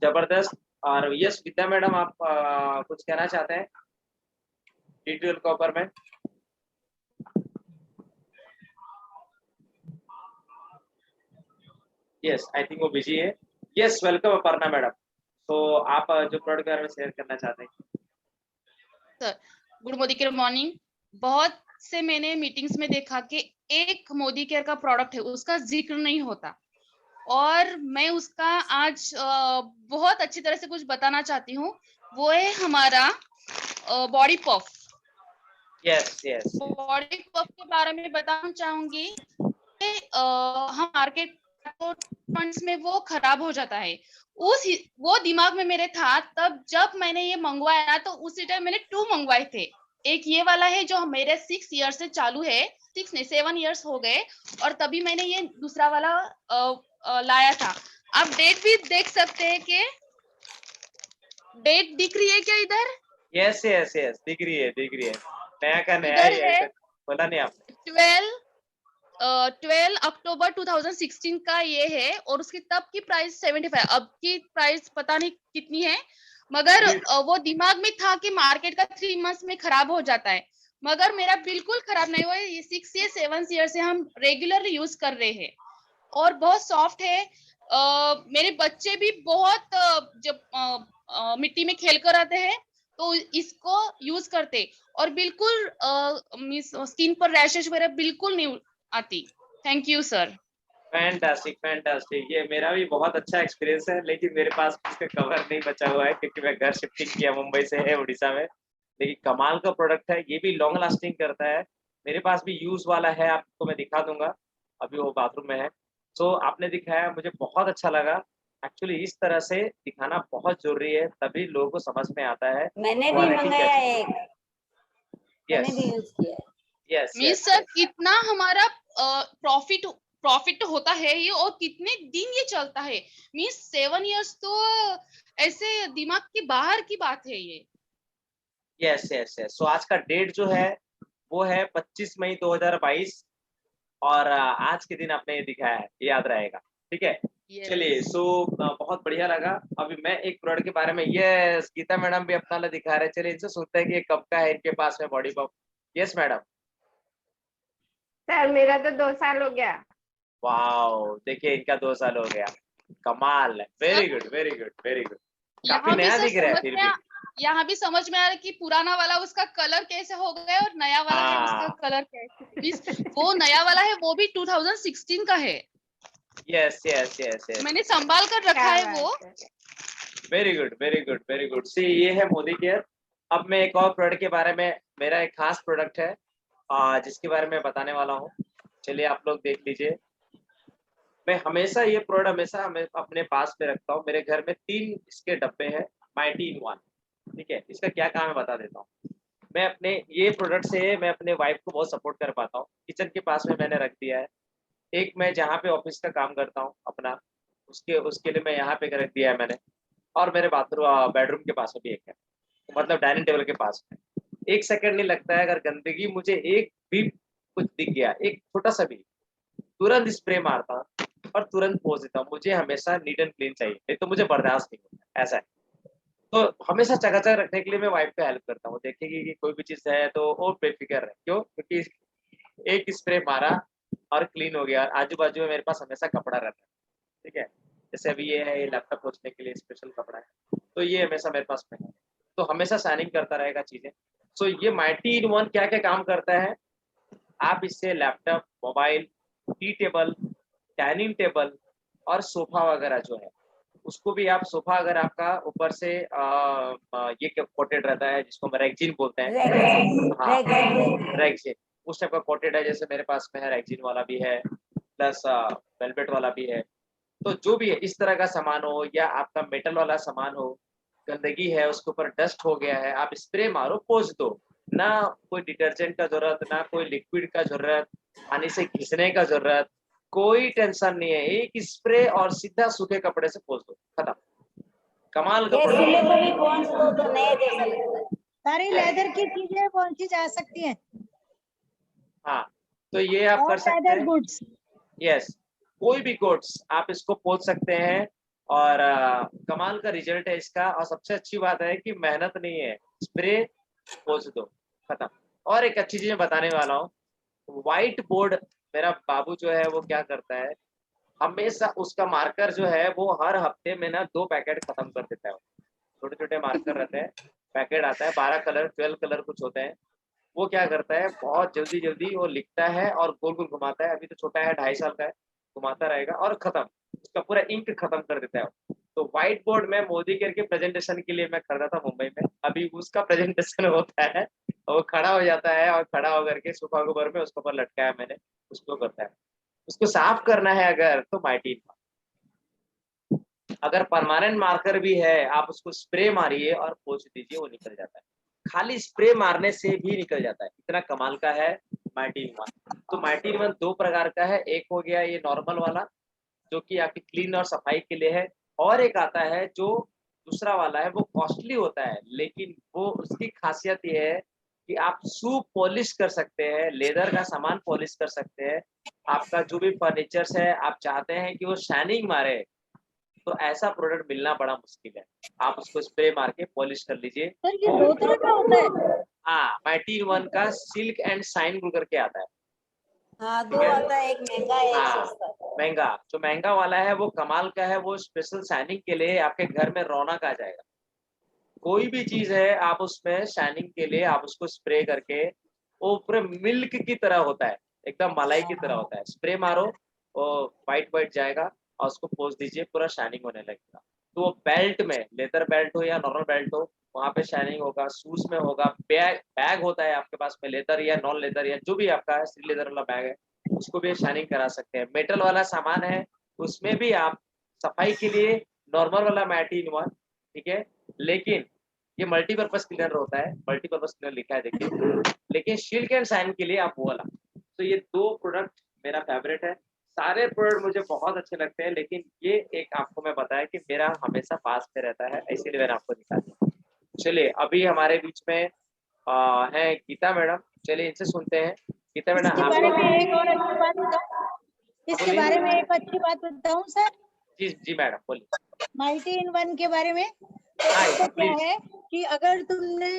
जबरदस्त। और यस विद्या मैडम आप कुछ कहना चाहते हैं टी ट्री ऑयल के ऊपर में? यस आई थिंक वो बिजी है। Yes welcome Aparna madam. तो आप जो प्रोडक्ट के बारे में शेयर करना चाहते हैं? Sir good Modi care morning. बहुत से मैंने मीटिंग्स में देखा कि एक मोदी केयर का प्रोडक्ट है उसका जिक्र नहीं होता, और मैं उसका आज बहुत अच्छी तरह से कुछ बताना चाहती हूँ। वो है हमारा body puff. Yes yes body puff के बारे में बताना चाहूंगी कि हम मार्केट मंथ्स में वो खराब हो जाता है। वो दिमाग में मेरे था तब जब मैंने ये मंगवाया ना, तो उसी टाइम मैंने 2 मंगवाए थे। एक ये वाला है जो मेरे 6 ईयर से चालू है, 6 नहीं 7 ईयर्स हो गए, और तभी मैंने ये दूसरा वाला लाया था। आप डेट भी देख सकते हैं कि डेट दिख रही है क्या इधर? यस यस यस दिख रही है दिख रही है, नया का नया इधर ही है, है बोला नहीं आपने। 12 अक्टूबर 2016 का ये है, और उसकी तब की प्राइस 75, अब की प्राइस पता नहीं कितनी है, मगर वो दिमाग में था कि मार्केट का 3 मंथ्स में खराब हो जाता है, मगर मेरा बिल्कुल खराब नहीं हुआ। ये 6 या 7 ईयर से हम रेगुलरली यूज कर रहे हैं, और बहुत सॉफ्ट है। मेरे बच्चे भी बहुत जब मिट्टी में खेल कर आते हैं तो इसको यूज करते, और बिल्कुल स्किन पर रैशेस वगैरह बिल्कुल नहीं आती। Thank you sir. Fantastic fantastic, ये मेरा भी बहुत अच्छा एक्सपीरियंस है, लेकिन मेरे पास उसका कवर नहीं बचा हुआ है क्योंकि मैं घर शिफ्टिंग किया मुंबई से है उड़ीसा में। लेकिन कमाल का प्रोडक्ट है, ये भी लॉन्ग लास्टिंग करता है। मेरे पास भी यूज वाला है, आपको मैं दिखा दूंगा, अभी वो बाथरूम में है। सो आपने दिखाया, मुझे बहुत अच्छा लगा। एक्चुअली इस तरह से दिखाना बहुत जरूरी है, तभी लोगों को समझ में आता है मैंने भी क्वालिटी मंगाया कैसी है। एक, मैंने भी यूज किया है। यस मीन्स यस सर कितना हमारा प्रॉफिट होता है ये, और कितने दिन ये चलता है। मीन्स 7 ईयर्स तो ऐसे दिमाग के बाहर की बात है ये। Yes yes yes. सो आज का डेट जो है वो है 25 मई 2022, और आज के दिन आपने ये दिखाया है, ये याद रहेगा। ठीक है, चलिए। सो बहुत बढ़िया लगा। अभी मैं एक प्रोडक्ट के बारे में, ये गीता मैडम भी अपना वाला दिखा रहे हैं, चलिए इनसे सुनते हैं कि ये कब का है इनके पास में body pump. Yes madam. Sir मेरा तो 2 साल हो गया। वाओ, देखिए इनका 2 साल हो गया, कमाल है। Very good very good very good. काफी यहाँ भी नया सर दिख रहा है फिर भी। यहाँ भी समझ में आ रहा है कि पुराना वाला उसका कलर कैसे हो गया, और नया वाला है उसका हाँ कलर कैसे। मीन्स वो नया वाला है वो भी 2016 का है, यस यस यस यस। मैंने संभाल कर रखा क्या है बात वो। है। Very good very good very good. See ये है मोदी केयर। अब मैं एक और प्रोडक्ट के बारे में, मेरा एक खास प्रोडक्ट है जिसके बारे में बताने वाला हूँ। चलिए आप लोग देख लीजिए। मैं हमेशा ये प्रोडक्ट हमेशा मैं अपने पास में रखता हूँ। मेरे घर में 3 इसके डब्बे हैं, माइटी इन वन। ठीक है, इसका क्या काम है बता देता हूँ। मैं अपने ये प्रोडक्ट से मैं अपने वाइफ को बहुत सपोर्ट कर पाता हूँ। किचन के पास में मैंने रख दिया है। एक मैं जहाँ पे ऑफिस का काम करता हूँ अपना, उसके उसके लिए मैं यहाँ पे रख दिया है मैंने। और मेरे बाथरूम बेडरूम के पास में भी एक है, मतलब डाइनिंग टेबल के पास में। 1 सेकंड नहीं लगता है, अगर गंदगी मुझे एक भी कुछ दिख गया, एक छोटा सा भी, तुरंत स्प्रे मारता हूं और तुरंत पोंछ देता हूँ। मुझे हमेशा नीट एंड क्लीन चाहिए, नहीं तो मुझे बर्दाश्त नहीं होता, ऐसा है। तो हमेशा चकाचक रखने के लिए मैं वाइफ का हेल्प करता हूँ। देखेगी कि कोई भी चीज है तो वो बेफिक्र है, क्यों? क्योंकि एक स्प्रे मारा और क्लीन हो गया। आजू बाजू में मेरे पास हमेशा कपड़ा रहता है, ठीक है। जैसे अभी ये है, ये लैपटॉप पोंछने के लिए स्पेशल कपड़ा है, तो ये हमेशा मेरे पास में है, तो हमेशा शाइनिंग करता रहेगा चीजें। सो ये माइटी इन वन क्या क्या काम करता है, आप इससे laptop, mobile, tea table, dining table और सोफा वगैरह जो है उसको भी आप, सोफा अगर आपका ऊपर से ये कोटेड रहता है जिसको हम रेक्जिन बोलते हैं, हाँ रेक्जिन, उस टाइप का कोटेड है, जैसे मेरे पास में है रेक्जिन वाला भी है प्लस वेलवेट वाला भी है। तो जो भी है इस तरह का सामान हो या आपका मेटल वाला सामान हो, गंदगी है उसके ऊपर डस्ट हो गया है, आप स्प्रे मारो, पोंछ दो, ना कोई डिटर्जेंट का जरूरत, ना कोई लिक्विड का जरूरत, पानी से घिसने का जरूरत, कोई टेंशन नहीं है, एक स्प्रे और सीधा सूखे कपड़े से पोंछ दो, खत्म। कमाल का ये प्रोडक्ट। सिले को भी पहुंच दो तो नए जैसा लगता है। सारी लेदर की चीजें पहुंची जा सकती हैं हाँ, तो ये आप और कर सकते लेदर हैं। गुड्स। यस, कोई भी कोट्स आप इसको पोंछ सकते हैं और कमाल का रिजल्ट है इसका। और सबसे अच्छी बात है कि मेहनत नहीं है, स्प्रे पोंछ दो, खत्म। और एक अच्छी चीज मैं बताने वाला हूँ, व्हाइट बोर्ड, मेरा बाबू जो है वो क्या करता है, हमेशा उसका मार्कर जो है वो हर हफ्ते में ना 2 पैकेट खत्म कर देता है। छोटे छोटे मार्कर रहते हैं, पैकेट आता है 12 कलर 12 कलर कुछ होते हैं, वो क्या करता है बहुत जल्दी जल्दी वो लिखता है और गोल गोल घुमाता है, अभी तो छोटा है 2.5 साल का है, घुमाता रहेगा और खत्म, उसका पूरा इंक खत्म कर देता है। तो व्हाइट बोर्ड में मोदी केयर के प्रेजेंटेशन के लिए मैं खरीदा था मुंबई में, अभी उसका प्रेजेंटेशन होता है, वो खड़ा हो जाता है और खड़ा होकर के सोफा के ऊपर में उसके ऊपर लटकाया मैंने, उसको करता है। उसको साफ करना है अगर तो माइटी, अगर परमानेंट मार्कर भी है आप उसको स्प्रे मारिए और पोंछ दीजिए, वो निकल जाता है, खाली स्प्रे मारने से भी निकल जाता है, इतना कमाल का है माइटी इन वन। तो माइटी इन वन 2 प्रकार का है, एक हो गया ये नॉर्मल वाला जो कि आपकी क्लीन और सफाई के लिए है, और एक आता है जो दूसरा वाला है, वो कॉस्टली होता है लेकिन वो उसकी खासियत ये है कि आप शू पॉलिश कर सकते हैं, लेदर का सामान पॉलिश कर सकते हैं, आपका जो भी फर्नीचर्स है आप चाहते हैं कि वो शाइनिंग मारे, तो ऐसा प्रोडक्ट मिलना बड़ा मुश्किल है, आप उसको स्प्रे मार के पॉलिश कर लीजिए। सर ये 2 तरह का होता है। हाँ, माइटी इन वन का सिल्क एंड शाइन करके आता है। हाँ, ठीक 2 है। आता है, एक महंगा है, एक हाँ, सस्ता। महंगा, जो महंगा वाला है वो कमाल का है, वो स्पेशल शाइनिंग के लिए आपके घर में रौनक आ जाएगा। कोई भी चीज है आप उसमें शाइनिंग के लिए आप उसको स्प्रे करके, वो पूरे मिल्क की तरह होता है, एकदम मलाई की तरह होता है, स्प्रे मारो वो वाइट वाइट जाएगा और उसको पोंछ दीजिए, पूरा शाइनिंग होने लगेगा। तो वो बेल्ट में, लेदर बेल्ट हो या नॉर्मल बेल्ट हो, वहाँ पे शाइनिंग होगा, शूज में होगा, बैग होता है आपके पास में लेदर या नॉन लेदर या जो भी आपका है, स्टील लेदर वाला बैग है, उसको भी शाइनिंग करा सकते हैं। मेटल वाला सामान है उसमें भी आप सफाई के लिए नॉर्मल वाला माइटी इन वन, ठीक है, लेकिन ये मल्टीपर्पज क्लीनर होता है, मल्टीपर्पज क्लीनर लिखा है देखिए, लेकिन सिल्क एंड शाइन के लिए आप वो वाला। तो ये 2 प्रोडक्ट मेरा फेवरेट है, सारे प्रोडक्ट मुझे बहुत अच्छे लगते हैं, लेकिन ये एक आपको मैं बताया कि मेरा हमेशा पास में रहता है, इसीलिए मैंने आपको दिखाया। चलिए अभी हमारे बीच में है गीता मैडम, चलिए इनसे सुनते हैं। गीता मैडम इसके आप बारे लोग, में एक और अच्छी बात बताऊं, इसके बोलिए। बारे में एक अच्छी बात बताऊं सर, जी जी मैडम बोलिए। माइटी इन वन के बारे में। तो हाँ, इसको क्या प्लीज। है कि अगर तुमने,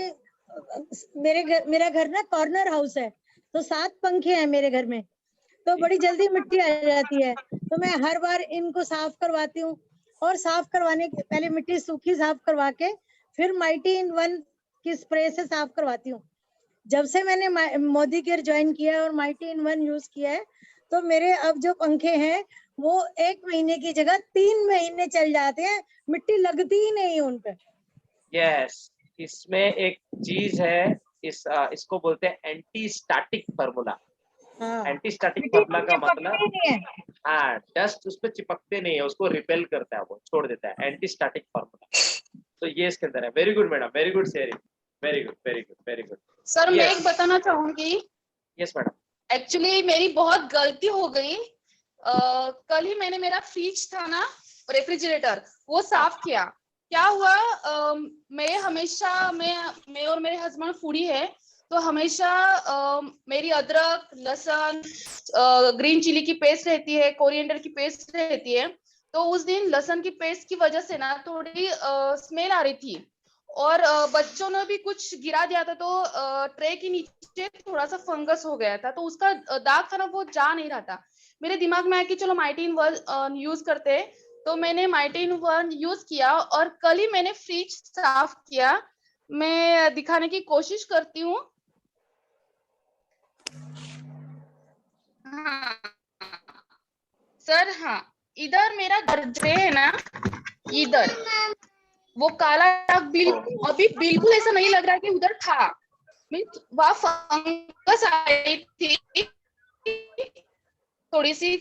मेरा घर ना कॉर्नर हाउस है, तो 7 पंखे हैं मेरे घर में, तो बड़ी जल्दी मिट्टी आ जाती है, तो मैं हर बार इनको साफ करवाती हूँ, और साफ करवाने के पहले मिट्टी सूखी साफ करवा के फिर माइटी इन वन की स्प्रे से साफ करवाती हूँ। जब से मैंने मोदी केयर ज्वाइन किया है और माइटी इन वन यूज किया है, तो मेरे अब जो पंखे हैं वो 1 महीने की जगह 3 महीने चल जाते हैं, मिट्टी लगती ही नहीं उन पे। यस, इसमें एक चीज है, इसको बोलते हैं एंटी स्टैटिक फार्मूला। हाँ, एंटी स्टैटिक मिट्टी फार्मूला का चिपकती मतलब, ही नहीं है। हाँ, डस्ट उस पर चिपकते नहीं है, उसको रिपेल करता है, वो छोड़ देता है, एंटी स्टैटिक फार्मूला। तो ये इसके अंदर है। Very good madam, very good sharing, very good very good very good. Sir मैं एक बताना चाहूंगी, यस मैडम। एक्चुअली मेरी बहुत गलती हो गई। कल ही मैंने मेरा फ्रिज था ना, रेफ्रिजरेटर, वो साफ किया। क्या हुआ, मैं और मेरे हस्बैंड फूडी है, तो हमेशा मेरी अदरक, लहसुन, ग्रीन चिली की पेस्ट रहती है, कोरिएंडर की पेस्ट रहती है, तो उस दिन लहसुन की पेस्ट की वजह से ना थोड़ी स्मेल आ रही थी, और बच्चों ने भी कुछ गिरा दिया था, तो ट्रे के नीचे थोड़ा सा फंगस हो गया था, तो उसका दाग था ना वो जा नहीं रहा था। मेरे दिमाग में आया कि चलो माइटीन वन यूज करते हैं, तो मैंने माइटीन वन यूज किया और कल ही मैंने फ्रिज साफ किया। मैं दिखाने की कोशिश करती हूँ। हाँ सर, हाँ इधर मेरा ट्रे है ना, इधर वो काला दाग बिल्कुल अभी बिल्कुल ऐसा नहीं लग रहा कि उधर था। मीन्स वहाँ फंगस आई थी थोड़ी सी,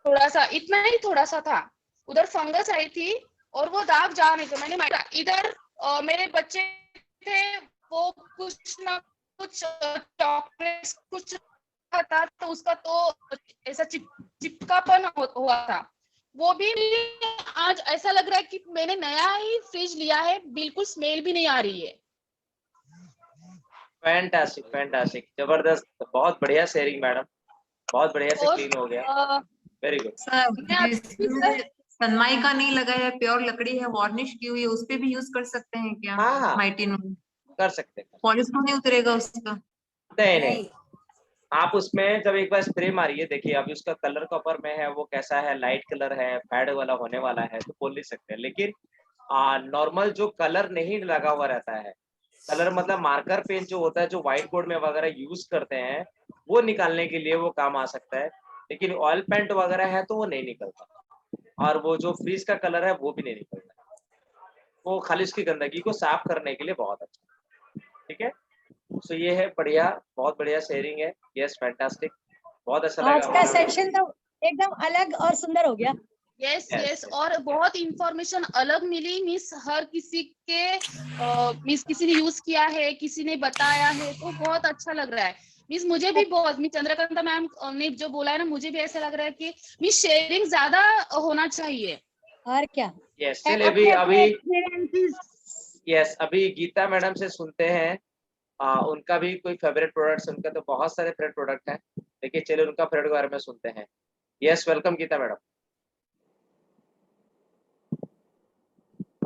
थोड़ा सा, इतना ही थोड़ा सा था, उधर फंगस आई थी और वो दाग जा नहीं था। मैंने इधर मेरे बच्चे थे, वो कुछ ना कुछ चॉकलेट कुछ था, तो उसका तो ऐसा चिपकापन हुआ था। वो भी आज ऐसा लग रहा है कि मैंने नया ही फ्रिज लिया है, बिल्कुल स्मेल भी नहीं आ रही है। फैंटास्टिक फैंटास्टिक, जबरदस्त, बहुत बढ़िया शेयरिंग मैडम, बहुत बढ़िया से क्लीन हो गया, वेरी गुड। सनमाइका नहीं लगा है, प्योर लकड़ी है, वार्निश की हुई है, उस पे भी यूज कर सकते हैं क्या? हाँ माइटीन कर सकते हैं। पॉलिश तो नहीं उतरेगा उसका? नहीं, आप उसमें जब एक बार स्प्रे मारिए, देखिए अभी उसका कलर कॉपर में है, वो कैसा है, लाइट कलर है, पैड वाला होने वाला है, तो बोल नहीं सकते। लेकिन नॉर्मल जो कलर नहीं लगा हुआ रहता है, कलर मतलब मार्कर पेन जो होता है, जो व्हाइट बोर्ड में वगैरह यूज करते हैं, वो निकालने के लिए वो काम आ सकता है। लेकिन ऑयल पेंट वगैरह है तो वो नहीं निकलता, और वो जो फ्रीज का कलर है वो भी नहीं निकलता, वो खाली उसकी गंदगी को साफ करने के लिए बहुत अच्छा। ठीक है, सो ये है बढ़िया, बहुत बढ़िया शेयरिंग है। यस फैंटास्टिक, बहुत अच्छा आज लगा। का सेशन तो एकदम अलग और सुंदर हो गया। यस यस, और बहुत इंफॉर्मेशन अलग मिली। मिस हर किसी के मिस किसी ने यूज किया है, किसी ने बताया है, तो बहुत अच्छा लग रहा है। मिस मुझे भी बहुत, मिस चंद्रकांता मैम ने जो बोला है ना, मुझे भी ऐसा लग रहा है कि मिस शेयरिंग ज्यादा होना चाहिए। और क्या। यस चलिए अभी गीता मैडम से सुनते हैं, उनका भी कोई फेवरेट प्रोडक्ट्स, उनका तो बहुत सारे फेवरेट प्रोडक्ट हैं, लेकिन चलिए उनका फेवरेट के बारे में सुनते हैं। Yes welcome Geeta madam.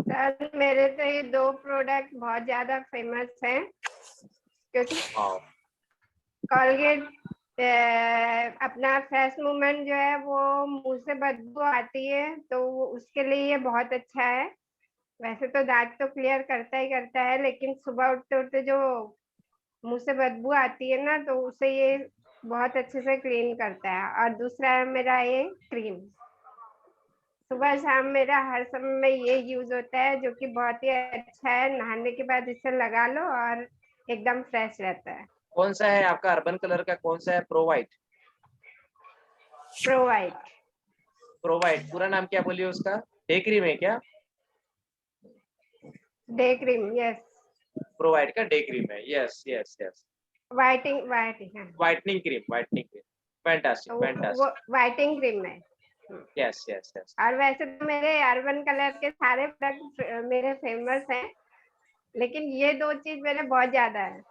Sir मेरे तो ये 2 प्रोडक्ट बहुत ज्यादा फेमस हैं, क्योंकि कॉलगेट अपना फ्रेश मूवमेंट जो है वो मुंह से बदबू आती है, तो उसके लिए ये बहुत अच्छा है। वैसे तो दांत तो क्लियर करता ही करता है, लेकिन सुबह उठते उठते जो मुंह से बदबू आती है ना, तो उसे ये बहुत अच्छे से क्लीन करता है। और दूसरा है मेरा ये क्रीम, सुबह शाम मेरा हर समय में ये यूज होता है, जो कि बहुत ही अच्छा है। नहाने के बाद इसे लगा लो और एकदम फ्रेश रहता है। कौन सा है आपका अर्बन कलर का, कौन सा है? Pro white. प्रो वाइट पूरा नाम क्या बोलिए उसका? डे क्रीम है क्या? Day cream, yes. Pro white का डे क्रीम है, yes yes yes. Whitening cream, fantastic fantastic. Whitening cream है। Yes yes yes. और वैसे तो मेरे अर्बन कलर के सारे प्रोडक्ट मेरे फेमस हैं, लेकिन ये 2 चीज मेरे बहुत ज्यादा है।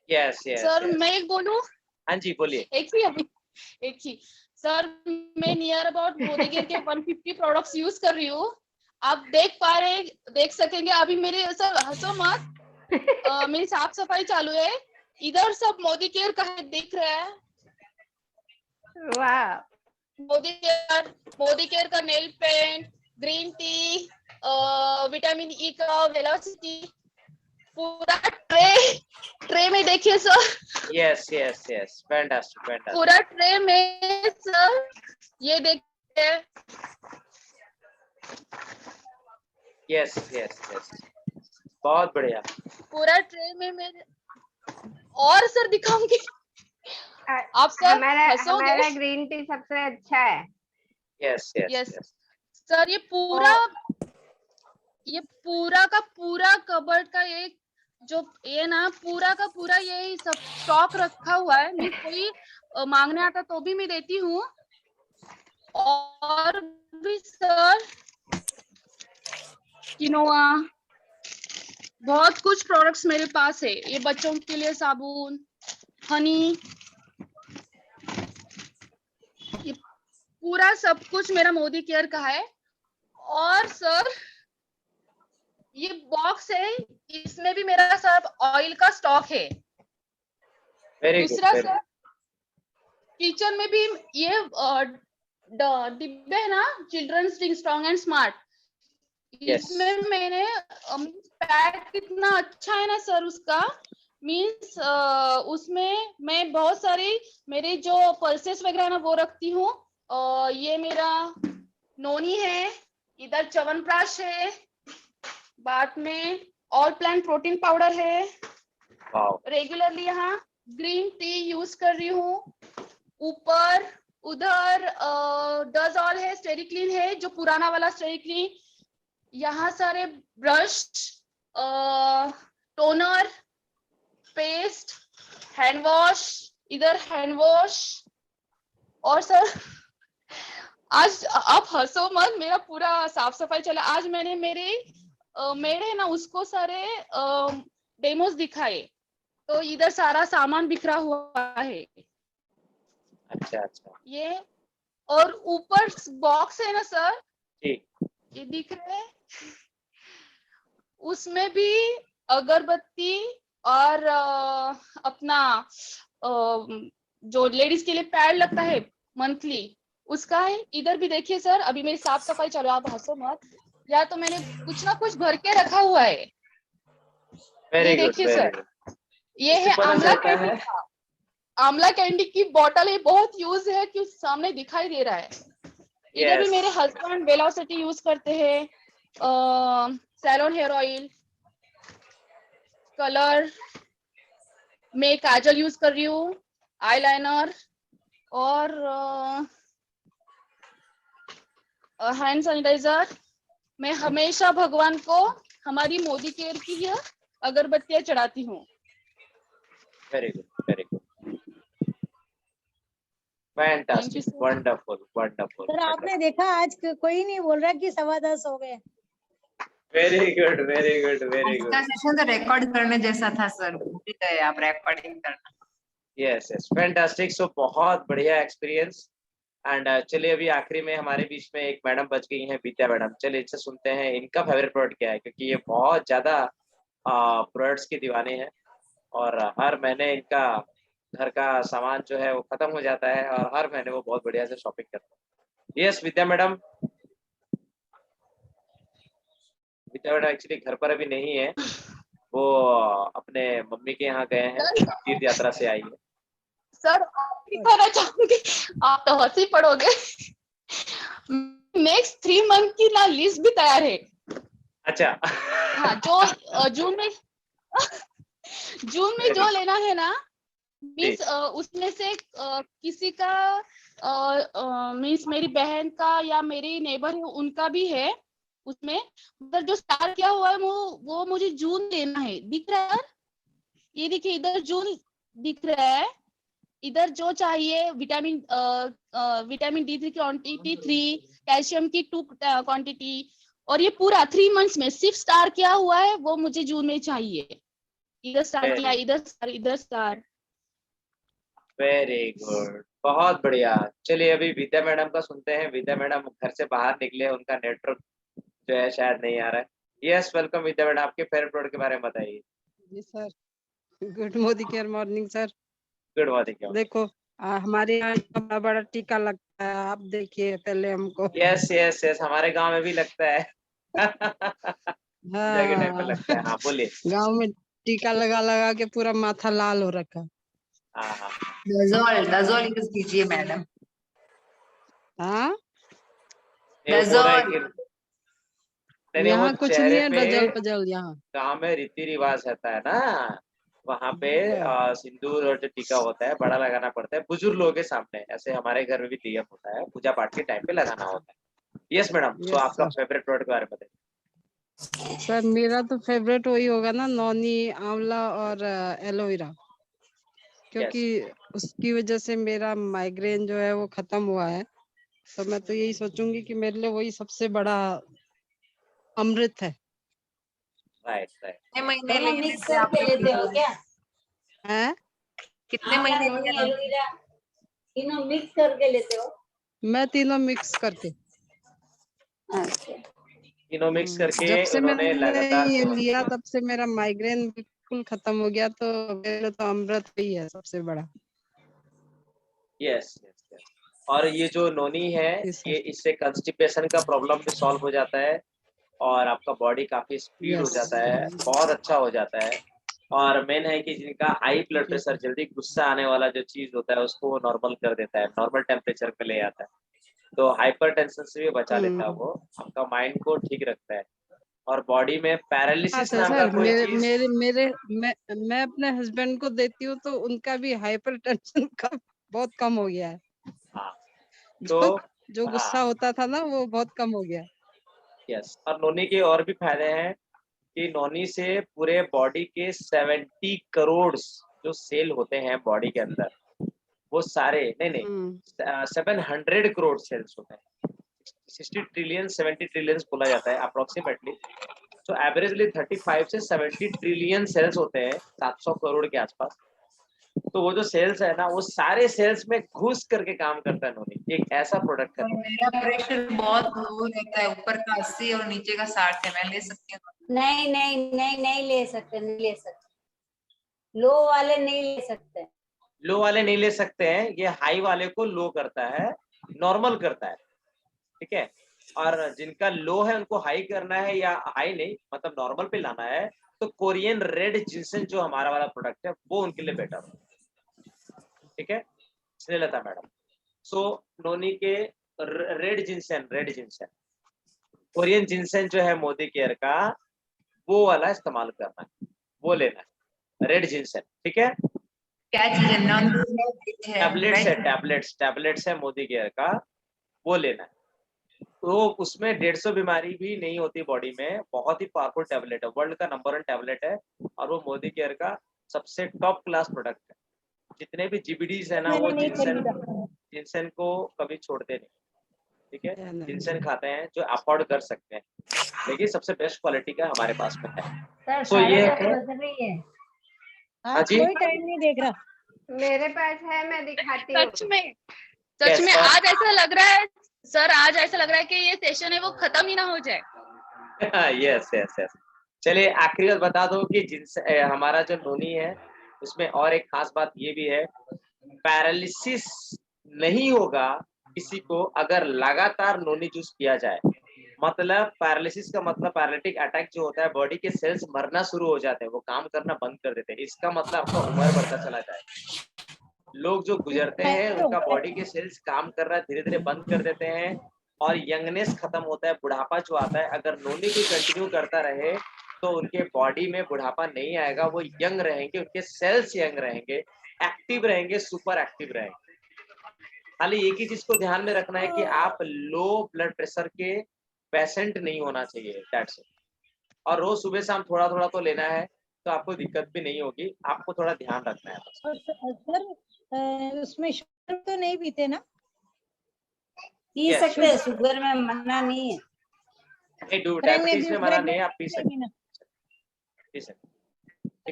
Yes yes. सर मैं एक बोलूं? हाँ जी बोलिए। एक ही सर, मैं नियर अबाउट मोदी केयर के 150 प्रोडक्ट्स यूज कर रही हूँ। आप देख सकेंगे अभी मेरे, सर हंसो मत, मेरी साफ सफाई चालू है, इधर सब मोदी केयर का दिख रहा है। वाह, मोदी केयर का nail paint, green tea, vitamin E का वेलोसिटी, पूरा ट्रे में देखिए sir. Yes yes yes, fantastic. पूरा ट्रे में सर, ये देखिए। यस यस यस, बहुत बढ़िया। पूरा ट्रे में मेरे, और सर दिखाऊंगी आप सर हंसोगे। हमारा ग्रीन टी सबसे अच्छा है। यस यस यस सर, ये पूरा का पूरा कबर्ड का एक जो ये ना पूरा का पूरा यही सब स्टॉक रखा हुआ है। मैं कोई मांगने आता तो भी मैं देती हूँ। और भी सर किनोआ, बहुत कुछ प्रोडक्ट्स मेरे पास है। ये बच्चों के लिए साबुन, हनी, ये पूरा सब कुछ मेरा मोदी केयर का है। और सर ये बॉक्स है, इसमें भी मेरा सब ऑयल का स्टॉक है। Very good. दूसरा सर, किचन में भी ये डिब्बे है ना, children's drink strong and smart, इसमें मैंने पैक कितना अच्छा है ना सर उसका, मीन्स उसमें मैं बहुत सारी मेरे जो पल्सेस वगैरह ना वो रखती हूँ। ये मेरा नोनी है, इधर च्यवनप्राश है, बाद में ऑल प्लांट प्रोटीन पाउडर है, रेगुलरली यहाँ ग्रीन टी यूज कर रही हूँ। ऊपर उधर डज ऑल है, स्टेरिक्लीन है, जो पुराना वाला स्टेरिक्लीन। यहाँ सारे brush, toner, paste, hand wash, इधर हैंड वॉश। और सर आज आप हंसो मत, मेरा पूरा साफ सफाई चला। आज मैंने मेरे मेड है ना उसको सारे डेमोस दिखाए, तो इधर सारा सामान बिखरा हुआ है। अच्छा अच्छा। ये और ऊपर बॉक्स है ना सर, जी, ये दिख रहे हैं, उसमें भी अगरबत्ती और अपना जो लेडीज के लिए पैड लगता है मंथली, उसका है। इधर भी देखिए सर, अभी मेरी साफ सफाई चलो, आप हंसो मत, या तो मैंने कुछ ना कुछ भर के रखा हुआ है। वेरी ये गुड देखिए वेरी सर, गुड। ये है आंवला कैंडी का, आंवला कैंडी की बोतल है, बहुत यूज है कि सामने दिखाई दे रहा है। इधर भी Yes. मेरे हस्बैंड वेलोसिटी यूज करते हैं, सैलोन हेयर ऑयल, कलर, मैं काजल यूज कर रही हूँ, आईलाइनर और हैंड सैनिटाइजर। मैं हमेशा भगवान को हमारी मोदी केयर की ही अगरबत्तियां चढ़ाती हूँ। Very good very good, fantastic, wonderful wonderful. Sir आपने देखा आज कोई नहीं बोल रहा कि 10:15 हो गए। Very good very good very आज गुड। का सेशन तो रिकॉर्ड करने जैसा था सर, भूल ही गए आप रिकॉर्डिंग करना। Yes yes, fantastic. सो बहुत बढ़िया एक्सपीरियंस। एंड चलिए अभी आखिरी में हमारे बीच में एक मैडम बच गई हैं, विद्या मैडम। चलिए इनसे सुनते हैं इनका फेवरेट प्रोडक्ट क्या है, क्योंकि ये बहुत ज्यादा प्रोडक्ट्स की दीवानी है और हर महीने इनका घर का सामान जो है वो खत्म हो जाता है और हर महीने वो बहुत बढ़िया से शॉपिंग करते हैं। यस विद्या मैडम। विद्या मैडम एक्चुअली घर पर अभी नहीं है, वो अपने मम्मी के यहाँ गए हैं, तीर्थ यात्रा से आई है। सर आप भी कहना चाहूंगी, आप तो हंसी पड़ोगे, नेक्स्ट 3 मंथ की ना लिस्ट भी तैयार है। अच्छा। हाँ, जो जून में जो लेना है ना, मीन्स उसमें से किसी का मीन्स मेरी बहन का या मेरी नेबर है उनका भी है उसमें, मतलब जो स्टार्ट किया हुआ है वो मुझे जून देना है। दिख रहा है यार, ये देखिए इधर जून दिख रहा है, इधर जो चाहिए विटामिन D3 की क्वांटिटी 3, कैल्शियम की 2 क्वांटिटी, और ये पूरा 3 मंथ्स में सिर्फ स्टार किया हुआ है, वो मुझे जून में चाहिए। इधर स्टार किया, इधर स्टार। वेरी गुड, बहुत बढ़िया। चलिए अभी विद्या मैडम का सुनते हैं। विद्या मैडम घर से बाहर निकले, उनका नेटवर्क जो है शायद नहीं आ रहा है। यस वेलकम विद्या मैडम, आपके फेवरेट प्रोडक्ट के बारे में बताइए। जी sir, good Modi care morning sir. Good morning. देखो हमारे यहाँ बड़ा बड़ा टीका लगता है, आप देखिए पहले हमको। यस यस यस, हमारे गांव में भी लगता है। पूजा के टाइम पे हाँ लगता है। हाँ बोलिए। गांव में टीका लगा लगा के पूरा माथा लाल हो रखा। हाँ हाँ डजोल यूज कीजिए मैडम। हाँ ये बोल रहा है कि नहीं, वो यहाँ कुछ नहीं चेहरे है पे डजल पजल यहाँ। गांव में रीति रिवाज रहता है ना, वहाँ पे सिंदूर और जो टीका होता है बड़ा लगाना पड़ता है बुजुर्ग लोगों के सामने। ऐसे हमारे घर में भी नियम होता है, पूजा पाठ के टाइम पे लगाना होता है। यस मैडम, तो आपका फेवरेट प्रोडक्ट के बारे में बताइए। सर मेरा तो फेवरेट वही होगा ना, नौनी, आंवला और एलोवेरा, क्योंकि उसकी वजह से मेरा माइग्रेन जो है वो खत्म हुआ है। तो मैं तो यही सोचूंगी कि मेरे लिए वही सबसे बड़ा अमृत है। Right right. कितने महीने मिक्स करके लेते हो क्या? हैं? कितने महीने एलोवेरा तीनों मिक्स करके लेते हो? मैं तीनों मिक्स करके। अच्छा। तीनों मिक्स करके जब से उन्होंने मैंने लगातार ये सेवन लिया किया। तब से मेरा माइग्रेन बिल्कुल खत्म हो गया। तो मेरे लिए तो अमृत ही है सबसे बड़ा। Yes yes yes. और ये जो नोनी है, Yes, sir. ये इससे कंस्टिपेशन का प्रॉब्लम भी सॉल्व हो जाता है और आपका बॉडी काफी स्पीड हो Yes. जाता है, बहुत अच्छा हो जाता है। और मेन है कि जिनका हाई ब्लड Okay. प्रेशर, जल्दी गुस्सा आने वाला जो चीज होता है उसको नॉर्मल कर देता है, नॉर्मल टेम्परेचर पे ले आता है। तो हाइपर टेंशन से भी बचा लेता है वो, आपका माइंड को ठीक रखता है। और बॉडी में पैरालिसिस अच्छा नाम का सर, कोई मेरे चीज। मेरे मेरे मैं अपने हस्बैंड को देती हूँ तो उनका भी हाइपर टेंशन का बहुत कम हो गया है। हाँ जो तो जो गुस्सा होता था ना वो बहुत कम हो गया। यस। और नोनी के और भी फायदे हैं कि नोनी से पूरे बॉडी के 70 करोड़ जो सेल होते हैं बॉडी के अंदर, वो सारे नहीं 700 करोड़ सेल्स होते हैं। 60 ट्रिलियन 70 ट्रिलियन बोला जाता है अप्रोक्सीमेटली। तो एवरेजली 35 से 70 ट्रिलियन सेल्स होते हैं, 700 करोड़ के आसपास। तो वो जो सेल्स है ना, वो सारे सेल्स में घुस करके काम करता है नोनी। एक ऐसा प्रोडक्ट है। और मेरा प्रेशर बहुत लो रहता है, ऊपर का 80 और नीचे का 60 है। मैं ले सकती हूँ? नहीं नहीं नहीं नहीं ले सकते, नहीं ले सकते। लो वाले नहीं ले सकते। लो वाले नहीं ले सकते हैं, ये हाई वाले को लो करता है, नॉर्मल करता है। ठीक है। और जिनका लो है उनको हाई करना है, या हाई नहीं मतलब नॉर्मल पे लाना है, तो कोरियन रेड जिंसन जो हमारा वाला प्रोडक्ट है वो उनके लिए बेटर है। ठीक है, स्नेहलता मैडम। सो नोनी के रेड जिंसन कोरियन जिंसन जो है मोदी केयर का, वो वाला इस्तेमाल करना है, वो लेना है रेड जिंसन। ठीक है। क्या चीज है? नॉन टैबलेट्स है मोदी केयर का, वो लेना है। तो उसमें 150 बीमारी भी नहीं होती बॉडी में। बहुत ही पावरफुल टैबलेट है, वर्ल्ड का नंबर 1 टैबलेट है, और वो मोदी केयर का सबसे टॉप क्लास प्रोडक्ट है। जितने भी जीबीडीज है ना, वो मैंने नहीं खरीदा। जिनसन को कभी छोड़ते नहीं। ठीक है, नहीं। जिनसन खाते हैं जो अफोर्ड कर सकते हैं, लेकिन सबसे बेस्ट क्वालिटी का हमारे पास में है। सर तो ये 10:30 बज रही है। हाँ आज जी। कोई टाइम नहीं देख रहा। मेरे पास है, मैं दिखाती हूँ। सच में और आज ऐसा लग रहा है सर, आज ऐसा लग रहा है कि ये सेशन है वो खत्म ही ना हो जाए। Yes yes yes. चलिए आखिरी बात बता दो कि हमारा जो नोनी है उसमें और एक खास बात ये भी है, पैरालिसिस नहीं होगा किसी को अगर लगातार नोनी जूस पिया जाए। मतलब पैरालिसिस का मतलब पैरालिटिक अटैक जो होता है, बॉडी के सेल्स मरना शुरू हो जाते हैं, वो काम करना बंद कर देते हैं। इसका मतलब आपका उम्र बढ़ता चला जाए। लोग जो गुजरते हैं उनका बॉडी के सेल्स काम करना धीरे धीरे बंद कर देते हैं, और यंगनेस खत्म होता है, बुढ़ापा जो आता है। अगर नोनी को कंटिन्यू करता रहे तो उनके बॉडी में बुढ़ापा नहीं आएगा, वो यंग रहेंगे, उनके सेल्स यंग रहेंगे, एक्टिव रहेंगे, सुपर एक्टिव रहेंगे। खाली एक ही चीज को ध्यान में रखना है कि आप लो ब्लड प्रेशर के पेशेंट नहीं होना चाहिए, दैट्स इट। और रोज सुबह शाम थोड़ा थोड़ा तो लेना है, तो आपको दिक्कत भी नहीं होगी। आपको थोड़ा ध्यान रखना है बस। और सर उसमें शुगर तो नहीं पीते ना? पी Yes, सकते हैं, शुगर में मना नहीं है। नहीं, डायबिटीज में मना नहीं है, आप पी सकते हैं। ठीक है,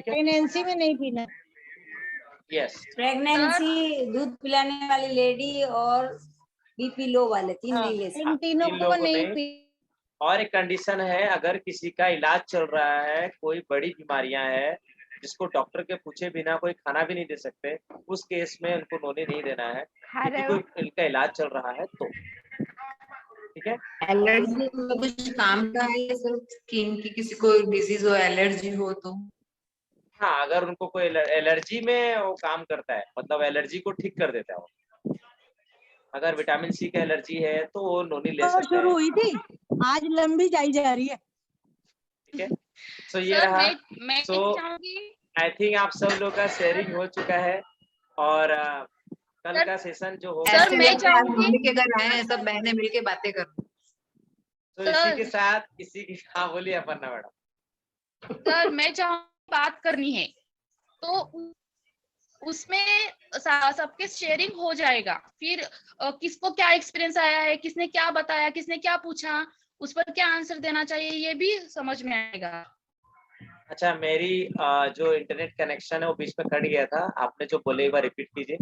प्रेगनेंसी में नहीं पीना। यस। प्रेगनेंसी, दूध पिलाने वाली लेडी और बीपी लो वाले तीन हाँ, नहीं ले सकते। इन तीनों तीन को लोगों नहीं ने। पी। और एक कंडीशन है, अगर किसी का इलाज चल रहा है, कोई बड़ी बीमारियां हैं जिसको डॉक्टर के पूछे बिना कोई खाना भी नहीं दे सकते, उस केस में उनको नोनी नहीं देना है, क्योंकि कोई इनका इलाज चल रहा है तो। ठीक है। एलर्जी में कुछ काम का है या सिर्फ स्किन की, किसी को डिजीज हो, एलर्जी हो तो? हाँ, अगर उनको कोई एलर्जी में वो काम करता है, मतलब एलर्जी को ठीक कर देता है वो। अगर विटामिन सी का एलर्जी है तो वो नोनी ले सकते शुरू हैं। हुई थी, आज लंबी जाई जा रही है। ठीक है, सो ये सर रहा। मैं चाहूंगी, आई थिंक आप सब लोग का शेयरिंग हो चुका है, और कल का सेशन जो होगा, सर मैं चाहूंगी, मम्मी के घर आए हैं, सब बहनें मिलके बातें कर। तो इसी के साथ हाँ बोलिए अपर्णा मैडम। सर मैं चाहूंगी बात करनी है तो उसमें सबके शेयरिंग हो जाएगा। फिर किसको क्या एक्सपीरियंस आया है, किसने क्या बताया, किसने क्या पूछा, उस पर क्या आंसर देना चाहिए, ये भी समझ में आएगा। अच्छा, मेरी जो इंटरनेट कनेक्शन है वो बीच में कट गया था, आपने जो बोले एक बार रिपीट कीजिए।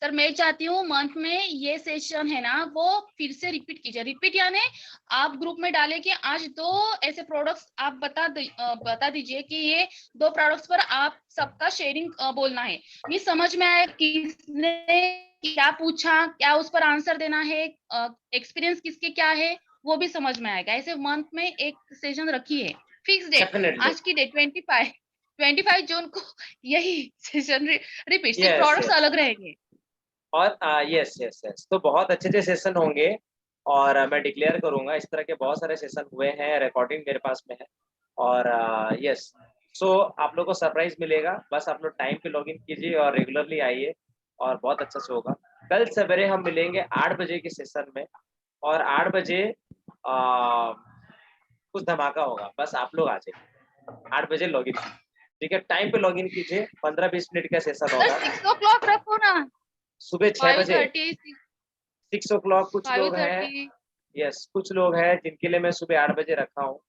सर मैं चाहती हूँ मंथ में ये सेशन है ना वो फिर से रिपीट कीजिए। रिपीट यानी आप ग्रुप में डालें कि आज 2 ऐसे प्रोडक्ट्स आप बता दीजिए कि ये 2 प्रोडक्ट्स पर आप सबका शेयरिंग बोलना है। नहीं समझ में आया किसने क्या पूछा, क्या उस पर आंसर देना है, एक्सपीरियंस किसके क्या है, वो भी समझ में आएगा। ऐसे मंथ में एक सेशन रखिए, फिक्स डेट। Definitely. आज की डेट 25 जून को यही सेशन रिपीट, सिर्फ Yes, प्रोडक्ट्स yes. अलग रहेंगे। और यस यस यस, तो बहुत अच्छे सेशन होंगे और मैं डिक्लेयर करूंगा। इस तरह के बहुत सारे सेशन हुए हैं, रिकॉर्डिंग मेरे पास में है। और यस, सो आप लोग को सरप्राइज मिलेगा। बस आप लोग टाइम पे लॉगिन कीजिए और रेगुलरली आइए और बहुत अच्छा से होगा। कल सवेरे हम मिलेंगे 8 बजे के सेशन में, और 8 बजे कुछ धमाका होगा। बस आप लोग आ जाइए, 8 बजे लॉगिन कीजिए, ठीक है? टाइम पे लॉगिन कीजिए, 15-20 मिनट का सेशन होगा। 6 o'clock रखो ना, सुबह 6 बजे 5:30, 6 o'clock। कुछ लोग हैं, 5:30। यस, कुछ लोग हैं जिनके लिए मैं सुबह 8 बजे रखा हूँ,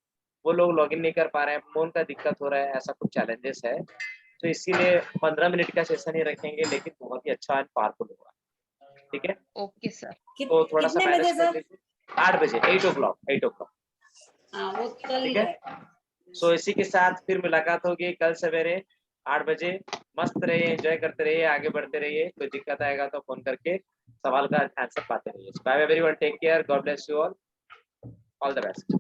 वो लोग लॉगिन नहीं कर पा रहे हैं, फोन का दिक्कत हो रहा है, ऐसा कुछ चैलेंजेस है। तो इसीलिए 15 मिनट का सेशन ही रखेंगे, लेकिन बहुत ही अच्छा एंड पावरफुल होगा, ठीक है? Okay sir. तो थोड़ा सा मैनेज कर लीजिए। 8 बजे, 8 o'clock। वो कल ठीक है? सो इसी के साथ फिर मुलाकात होगी कल सवेरे 8 बजे। मस्त रहिए, एंजॉय करते रहिए, आगे बढ़ते रहिए। कोई दिक्कत आएगा तो फोन करके सवाल का आंसर पाते रहिए। Bye everyone, take care, God bless you all the best.